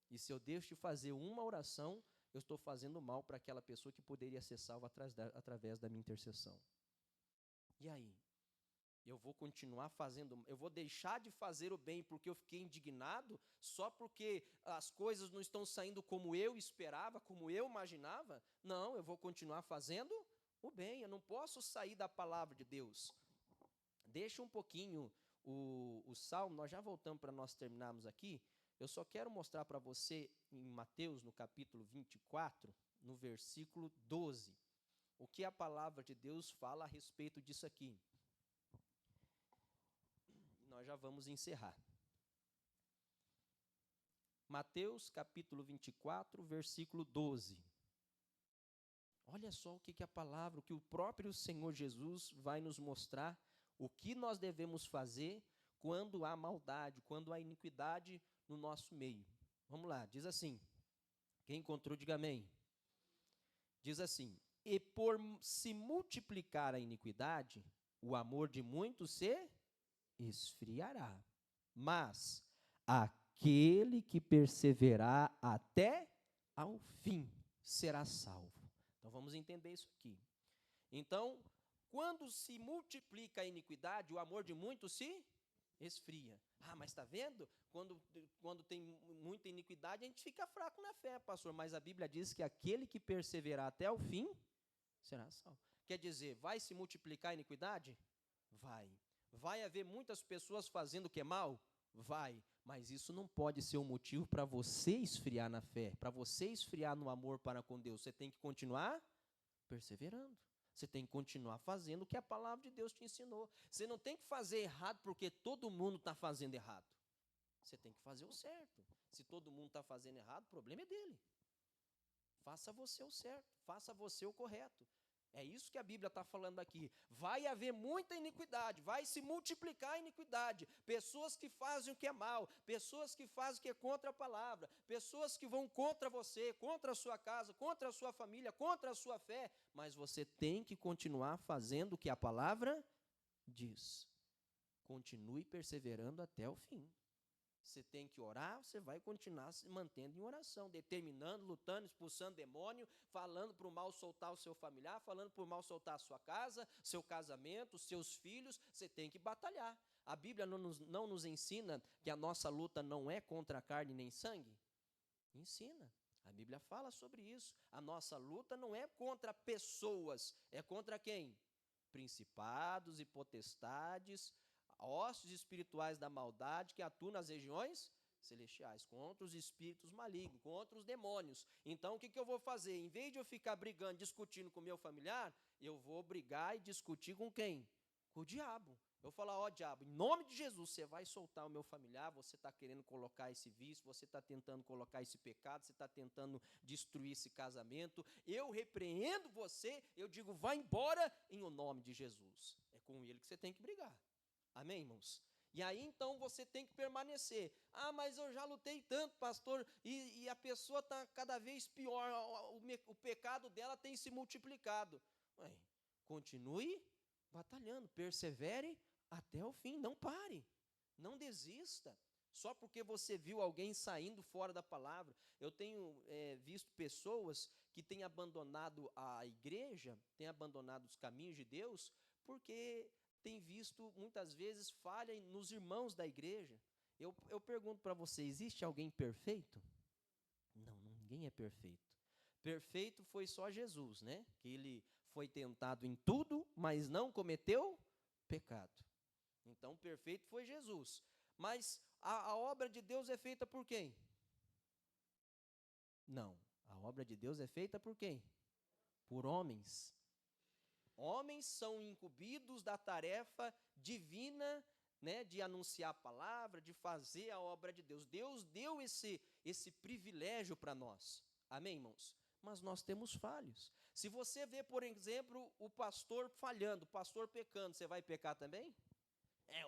E se eu deixo de fazer uma oração, eu estou fazendo mal para aquela pessoa que poderia ser salva através da minha intercessão. E aí? Eu vou continuar fazendo, eu vou deixar de fazer o bem porque eu fiquei indignado, só porque as coisas não estão saindo como eu esperava, como eu imaginava? Não, eu vou continuar fazendo o bem, eu não posso sair da palavra de Deus. Deixa um pouquinho o Salmo, nós já voltamos para nós terminarmos aqui. Eu só quero mostrar para você, em Mateus, no capítulo 24, no versículo 12, o que a palavra de Deus fala a respeito disso aqui. nós já vamos encerrar. Mateus capítulo 24, versículo 12. Olha só o que a palavra, o que o próprio Senhor Jesus vai nos mostrar, o que nós devemos fazer quando há maldade, quando há iniquidade no nosso meio. Vamos lá, diz assim, quem encontrou, diga amém. Diz assim, e por se multiplicar a iniquidade, o amor de muitos se esfriará, mas aquele que perseverar até ao fim será salvo. Então vamos entender isso aqui. Então, quando se multiplica a iniquidade, o amor de muitos se esfria. Ah, mas está vendo? Quando tem muita iniquidade, a gente fica fraco na fé, pastor. Mas a Bíblia diz que aquele que perseverar até o fim será salvo. Quer dizer, vai se multiplicar a iniquidade? Vai. Vai haver muitas pessoas fazendo o que é mal? Vai. Mas isso não pode ser um motivo para você esfriar na fé, para você esfriar no amor para com Deus. Você tem que continuar perseverando. Você tem que continuar fazendo o que a palavra de Deus te ensinou. Você não tem que fazer errado porque todo mundo está fazendo errado. Você tem que fazer o certo. Se todo mundo está fazendo errado, o problema é dele. Faça você o certo, faça você o correto. É isso que a Bíblia está falando aqui. Vai haver muita iniquidade, vai se multiplicar a iniquidade. Pessoas que fazem o que é mal, pessoas que fazem o que é contra a palavra, pessoas que vão contra você, contra a sua casa, contra a sua família, contra a sua fé. Mas você tem que continuar fazendo o que a palavra diz. Continue perseverando até o fim. Você tem que orar, você vai continuar se mantendo em oração, determinando, lutando, expulsando demônio, falando para o mal soltar o seu familiar, falando para o mal soltar a sua casa, seu casamento, os seus filhos. Você tem que batalhar. A Bíblia não nos ensina que a nossa luta não é contra a carne nem sangue? Ensina. A Bíblia fala sobre isso. A nossa luta não é contra pessoas, é contra quem? Principados e potestades, hostes espirituais da maldade que atuam nas regiões celestiais, contra os espíritos malignos, contra os demônios. Então, o que eu vou fazer? Em vez de eu ficar brigando, discutindo com o meu familiar, eu vou brigar e discutir com quem? Com o diabo. Eu vou falar, ó diabo, em nome de Jesus, você vai soltar o meu familiar, você está querendo colocar esse vício, você está tentando colocar esse pecado, você está tentando destruir esse casamento, eu repreendo você, eu digo, vai embora em o nome de Jesus. É com ele que você tem que brigar. Amém, irmãos? E aí, então, você tem que permanecer. Ah, mas eu já lutei tanto, pastor, e a pessoa está cada vez pior, o pecado dela tem se multiplicado. Ué, continue batalhando, persevere até o fim, não pare, não desista. Só porque você viu alguém saindo fora da palavra. Eu tenho visto pessoas que têm abandonado a igreja, têm abandonado os caminhos de Deus, porque tem visto, muitas vezes, falha nos irmãos da igreja. Eu pergunto para você, existe alguém perfeito? Não, ninguém é perfeito. Perfeito foi só Jesus, né? Que ele foi tentado em tudo, mas não cometeu pecado. Então, perfeito foi Jesus. Mas a obra de Deus é feita por quem? Não, a obra de Deus é feita por quem? Por homens. Homens são incumbidos da tarefa divina, né, de anunciar a palavra, de fazer a obra de Deus. Deus deu esse privilégio para nós. Amém, irmãos? Mas nós temos falhos. Se você vê, por exemplo, o pastor falhando, o pastor pecando, você vai pecar também?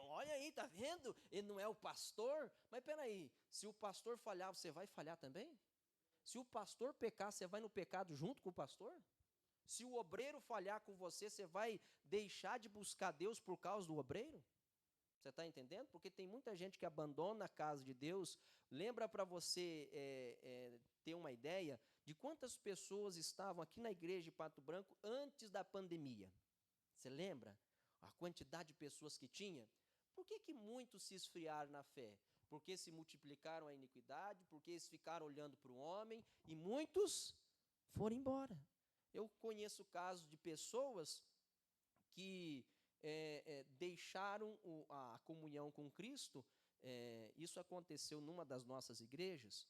Olha aí, tá vendo? Ele não é o pastor. Mas peraí, se o pastor falhar, você vai falhar também? Se o pastor pecar, você vai no pecado junto com o pastor? Se o obreiro falhar com você, você vai deixar de buscar Deus por causa do obreiro? Você está entendendo? Porque tem muita gente que abandona a casa de Deus. Lembra, para você ter uma ideia de quantas pessoas estavam aqui na igreja de Pato Branco antes da pandemia? Você lembra? A quantidade de pessoas que tinha? Por que muitos se esfriaram na fé? Porque se multiplicaram a iniquidade, porque eles ficaram olhando para o homem e muitos foram embora. Eu conheço casos de pessoas que deixaram a comunhão com Cristo. Isso aconteceu numa das nossas igrejas,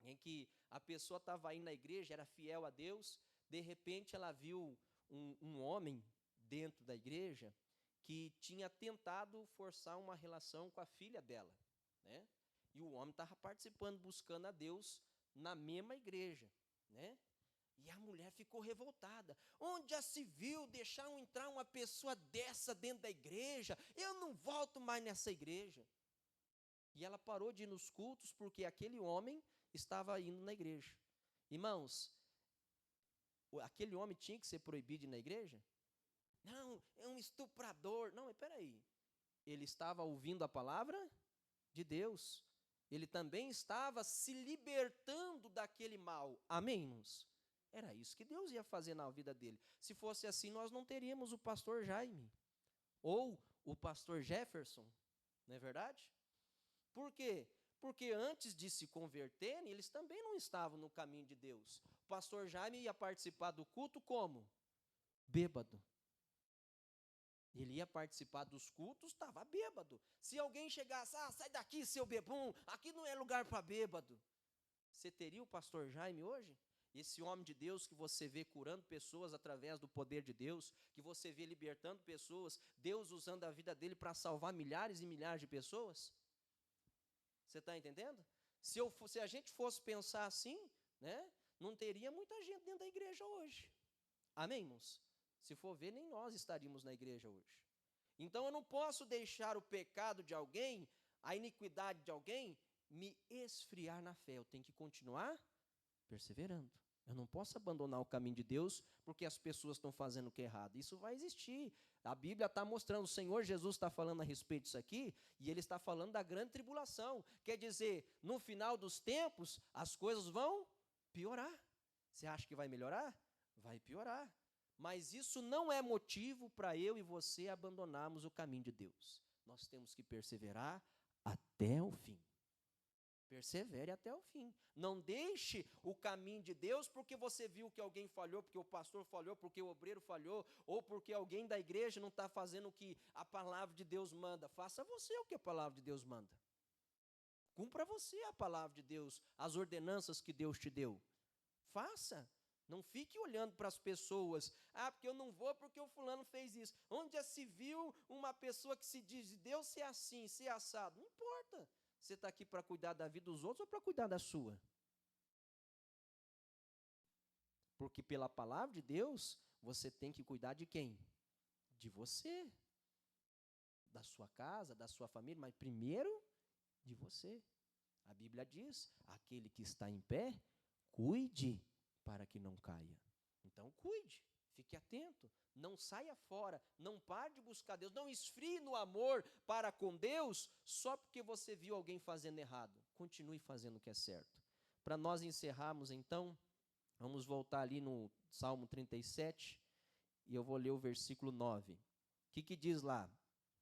em que a pessoa estava indo na igreja, era fiel a Deus, de repente ela viu um homem dentro da igreja que tinha tentado forçar uma relação com a filha dela, né? E o homem estava participando, buscando a Deus na mesma igreja, né? E a mulher ficou revoltada. Onde já se viu deixar entrar uma pessoa dessa dentro da igreja? Eu não volto mais nessa igreja. E ela parou de ir nos cultos porque aquele homem estava indo na igreja. Irmãos, aquele homem tinha que ser proibido de ir na igreja? Não, é um estuprador. Não, mas peraí. Ele estava ouvindo a palavra de Deus. Ele também estava se libertando daquele mal. Amém, irmãos? Era isso que Deus ia fazer na vida dele. Se fosse assim, nós não teríamos o pastor Jaime ou o pastor Jefferson, não é verdade? Por quê? Porque antes de se converterem, eles também não estavam no caminho de Deus. O pastor Jaime ia participar do culto como? Bêbado. Ele ia participar dos cultos, estava bêbado. Se alguém chegasse, sai daqui, seu bebum, aqui não é lugar para bêbado. Você teria o pastor Jaime hoje? Esse homem de Deus que você vê curando pessoas através do poder de Deus, que você vê libertando pessoas, Deus usando a vida dele para salvar milhares e milhares de pessoas? Você está entendendo? Se a gente fosse pensar assim, né, não teria muita gente dentro da igreja hoje. Amém, irmãos? Se for ver, nem nós estaríamos na igreja hoje. Então eu não posso deixar o pecado de alguém, a iniquidade de alguém, me esfriar na fé. Eu tenho que continuar perseverando. Eu não posso abandonar o caminho de Deus porque as pessoas estão fazendo o que é errado. Isso vai existir. A Bíblia está mostrando, o Senhor Jesus está falando a respeito disso aqui, e Ele está falando da grande tribulação. Quer dizer, no final dos tempos, as coisas vão piorar. Você acha que vai melhorar? Vai piorar. Mas isso não é motivo para eu e você abandonarmos o caminho de Deus. Nós temos que perseverar até o fim. Persevere até o fim. Não deixe o caminho de Deus porque você viu que alguém falhou, porque o pastor falhou, porque o obreiro falhou, ou porque alguém da igreja não está fazendo o que a palavra de Deus manda. Faça você o que a palavra de Deus manda. Cumpra você a palavra de Deus, as ordenanças que Deus te deu. Faça. Não fique olhando para as pessoas. Porque eu não vou porque o fulano fez isso. Onde já se viu uma pessoa que se diz de Deus ser assim, ser assado? Não importa. Você está aqui para cuidar da vida dos outros ou para cuidar da sua? Porque pela palavra de Deus, você tem que cuidar de quem? De você. Da sua casa, da sua família, mas primeiro de você. A Bíblia diz, aquele que está em pé, cuide para que não caia. Então cuide, fique atento, não saia fora, não pare de buscar Deus, não esfrie no amor para com Deus só porque você viu alguém fazendo errado. Continue fazendo o que é certo. Para nós encerrarmos então, vamos voltar ali no Salmo 37 e eu vou ler o versículo 9. O que diz lá?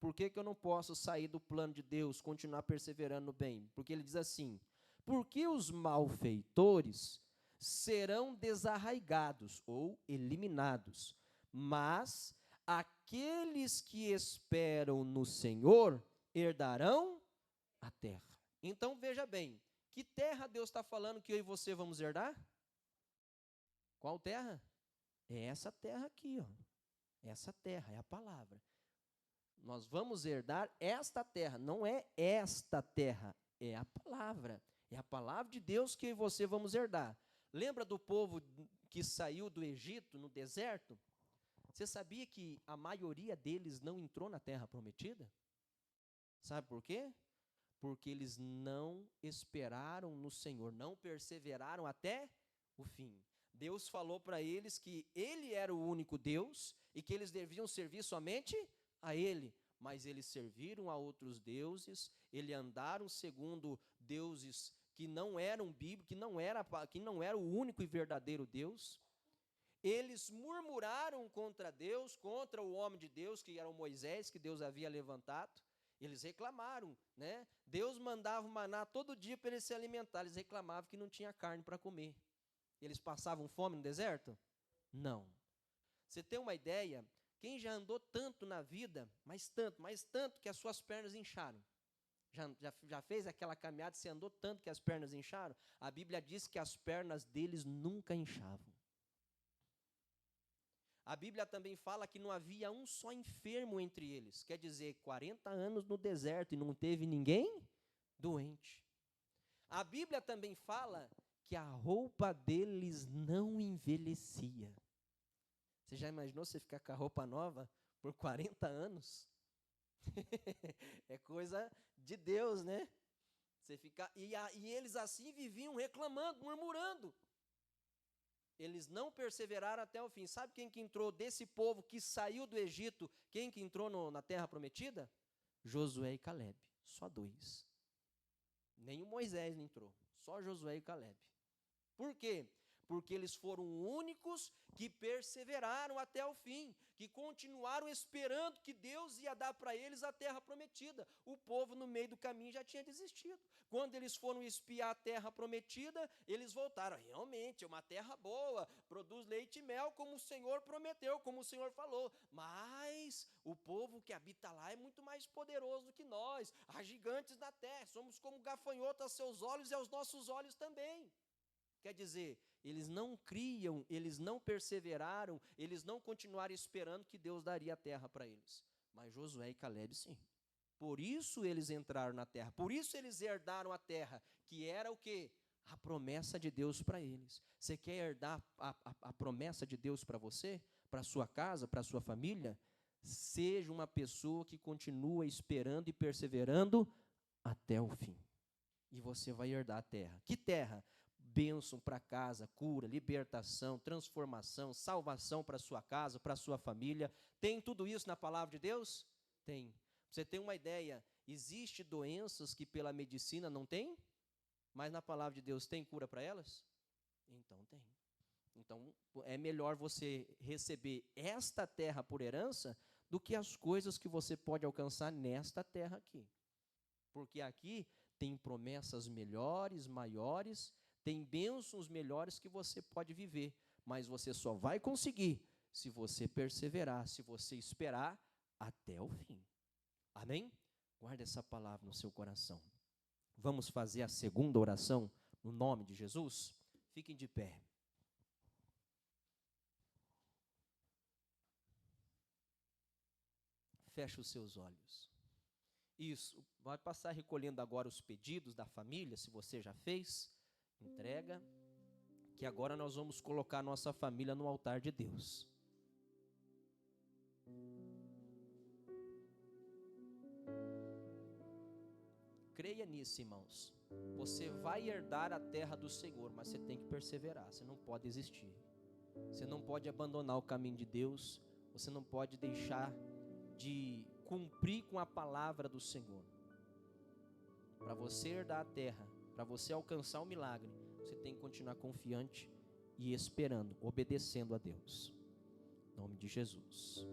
Por que eu não posso sair do plano de Deus, continuar perseverando no bem? Porque ele diz assim, porque os malfeitores serão desarraigados ou eliminados, mas aqueles que esperam no Senhor herdarão a terra. Então veja bem, que terra Deus está falando que eu e você vamos herdar? Qual terra? É essa terra aqui, ó. Essa terra é a palavra. Nós vamos herdar esta terra, não é esta terra, é a palavra. É a palavra de Deus que eu e você vamos herdar. Lembra do povo que saiu do Egito no deserto? Você sabia que a maioria deles não entrou na terra prometida? Sabe por quê? Porque eles não esperaram no Senhor, não perseveraram até o fim. Deus falou para eles que Ele era o único Deus e que eles deviam servir somente a Ele. Mas eles serviram a outros deuses, eles andaram segundo deuses que não eram bíblicos, que não era o único e verdadeiro Deus. Eles murmuraram contra Deus, contra o homem de Deus, que era o Moisés, que Deus havia levantado. Eles reclamaram, né? Deus mandava o maná todo dia para eles se alimentar. Eles reclamavam que não tinha carne para comer. Eles passavam fome no deserto? Não. Você tem uma ideia? Quem já andou tanto na vida, mas tanto que as suas pernas incharam? Já fez aquela caminhada, você andou tanto que as pernas incharam? A Bíblia diz que as pernas deles nunca inchavam. A Bíblia também fala que não havia um só enfermo entre eles. Quer dizer, 40 anos no deserto e não teve ninguém doente. A Bíblia também fala que a roupa deles não envelhecia. Você já imaginou você ficar com a roupa nova por 40 anos? É coisa de Deus, né? Você fica, e eles assim viviam reclamando, murmurando. Eles não perseveraram até o fim. Sabe quem que entrou desse povo que saiu do Egito? Quem que entrou na terra prometida? Josué e Calebe, só 2. Nem o Moisés entrou, só Josué e Calebe. Por quê? Porque eles foram únicos que perseveraram até o fim, que continuaram esperando que Deus ia dar para eles a terra prometida. O povo no meio do caminho já tinha desistido. Quando eles foram espiar a terra prometida, eles voltaram. Realmente, é uma terra boa, produz leite e mel, como o Senhor prometeu, como o Senhor falou. Mas o povo que habita lá é muito mais poderoso do que nós. Há gigantes na terra, somos como gafanhoto aos seus olhos e aos nossos olhos também. Quer dizer, eles não criam, eles não perseveraram, eles não continuaram esperando que Deus daria a terra para eles. Mas Josué e Calebe, sim. Por isso eles entraram na terra, por isso eles herdaram a terra, que era o quê? A promessa de Deus para eles. Você quer herdar a promessa de Deus para você, para sua casa, para sua família? Seja uma pessoa que continua esperando e perseverando até o fim. E você vai herdar a terra. Que terra? Bênção para casa, cura, libertação, transformação, salvação para sua casa, para sua família. Tem tudo isso na palavra de Deus? Tem. Pra você ter uma ideia, existe doenças que pela medicina não tem, mas na palavra de Deus tem cura para elas? Então tem. Então é melhor você receber esta terra por herança do que as coisas que você pode alcançar nesta terra aqui. Porque aqui tem promessas melhores, maiores, tem bênçãos melhores que você pode viver, mas você só vai conseguir se você perseverar, se você esperar até o fim. Amém? Guarde essa palavra no seu coração. Vamos fazer a segunda oração no nome de Jesus? Fiquem de pé. Feche os seus olhos. Isso, vai passar recolhendo agora os pedidos da família, se você já fez. Entrega, que agora nós vamos colocar nossa família no altar de Deus. Creia nisso, irmãos. Você vai herdar a terra do Senhor, mas você tem que perseverar, você não pode desistir. Você não pode abandonar o caminho de Deus, você não pode deixar de cumprir com a palavra do Senhor. Para você herdar a terra, para você alcançar o milagre, você tem que continuar confiante e esperando, obedecendo a Deus. Em nome de Jesus.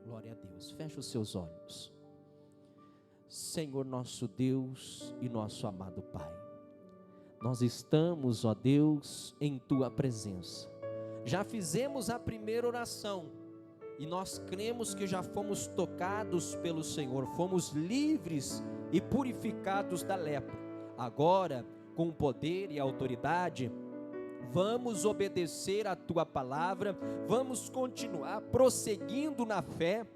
Glória a Deus. Feche os seus olhos. Senhor nosso Deus e nosso amado Pai, nós estamos, ó Deus, em Tua presença. Já fizemos a primeira oração e nós cremos que já fomos tocados pelo Senhor, fomos livres e purificados da lepra. Agora, com poder e autoridade, vamos obedecer a Tua palavra, vamos continuar prosseguindo na fé,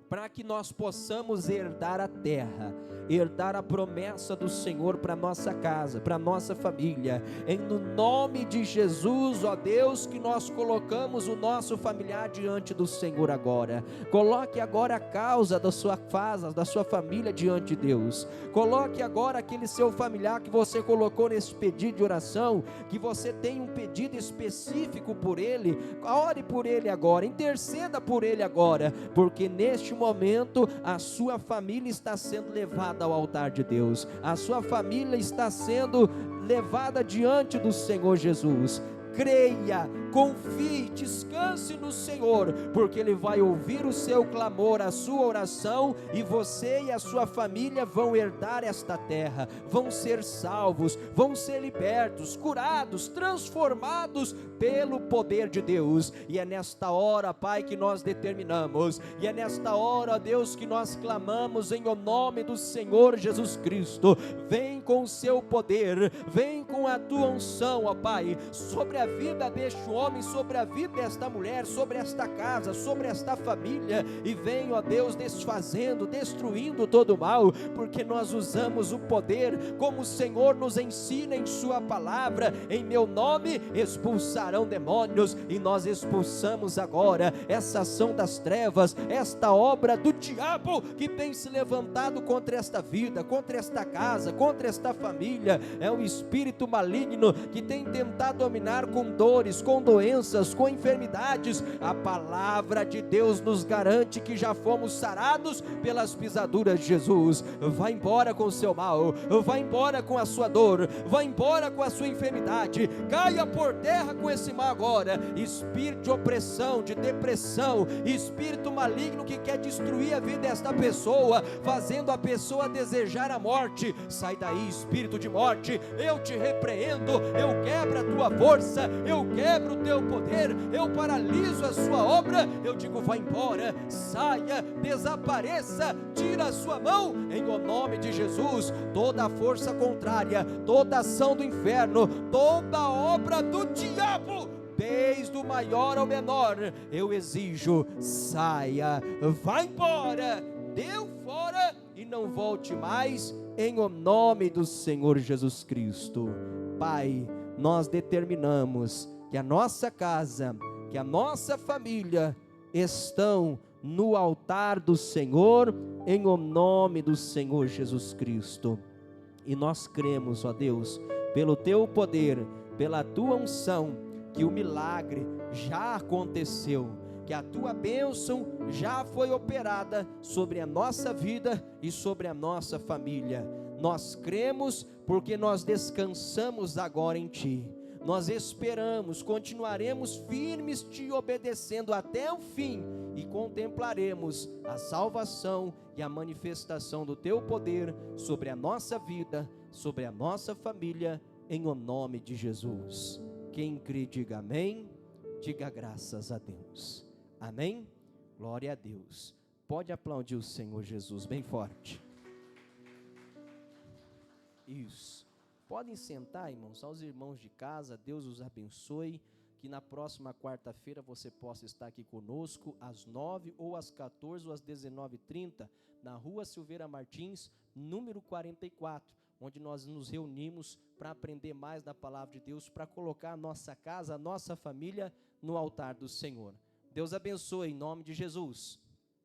para que nós possamos herdar a terra, herdar a promessa do Senhor para nossa casa, para nossa família. No nome de Jesus, ó Deus, que nós colocamos o nosso familiar diante do Senhor agora. Coloque agora a causa da sua casa, da sua família diante de Deus. Coloque agora aquele seu familiar que você colocou nesse pedido de oração, que você tem um pedido específico por ele. Ore por ele agora, interceda por ele agora, porque neste momento a sua família está sendo levada ao altar de Deus, a sua família está sendo levada diante do Senhor Jesus. Creia, confie, descanse no Senhor, porque Ele vai ouvir o seu clamor, a sua oração, e você e a sua família vão herdar esta terra, vão ser salvos, vão ser libertos, curados, transformados pelo poder de Deus. E é nesta hora, Pai, que nós determinamos, e é nesta hora, ó Deus, que nós clamamos em o nome do Senhor Jesus Cristo. Vem com o seu poder, vem com a tua unção, ó Pai, sobre a vida deste homem, sobre a vida desta mulher, sobre esta casa, sobre esta família, e venha, ó Deus, desfazendo, destruindo todo o mal, porque nós usamos o poder, como o Senhor nos ensina em sua palavra. Em meu nome expulsarão demônios, e nós expulsamos agora essa ação das trevas, esta obra do diabo que tem se levantado contra esta vida, contra esta casa, contra esta família. É um espírito maligno que tem tentado dominar com dores, com doenças, com enfermidades. A palavra de Deus nos garante que já fomos sarados pelas pisaduras de Jesus. Vá embora com o seu mal, vá embora com a sua dor, vá embora com a sua enfermidade, caia por terra com esse mal agora. Espírito de opressão, de depressão, espírito maligno que quer destruir a vida desta pessoa, fazendo a pessoa desejar a morte, sai daí, espírito de morte, eu te repreendo, eu quebro a tua força, eu quebro o teu poder, eu paraliso a sua obra, eu digo, vá embora, saia, desapareça, tira a sua mão, em o nome de Jesus. Toda a força contrária, toda ação do inferno, toda obra do diabo, desde o maior ao menor, eu exijo, saia, vá embora, deu fora e não volte mais, em o nome do Senhor Jesus Cristo. Pai, nós determinamos que a nossa casa, que a nossa família estão no altar do Senhor, em o nome do Senhor Jesus Cristo. E nós cremos, ó Deus, pelo teu poder, pela tua unção, que o milagre já aconteceu, que a tua bênção já foi operada sobre a nossa vida e sobre a nossa família. Nós cremos porque nós descansamos agora em ti. Nós esperamos, continuaremos firmes te obedecendo até o fim e contemplaremos a salvação e a manifestação do teu poder sobre a nossa vida, sobre a nossa família, em o nome de Jesus. Quem crê, diga amém, diga graças a Deus. Amém? Glória a Deus. Pode aplaudir o Senhor Jesus bem forte. Isso. Podem sentar, irmãos, aos irmãos de casa, Deus os abençoe, que na próxima quarta-feira você possa estar aqui conosco, às 9 ou às 14 ou às 19h30, na rua Silveira Martins, número 44, onde nós nos reunimos para aprender mais da palavra de Deus, para colocar a nossa casa, a nossa família no altar do Senhor. Deus abençoe em nome de Jesus.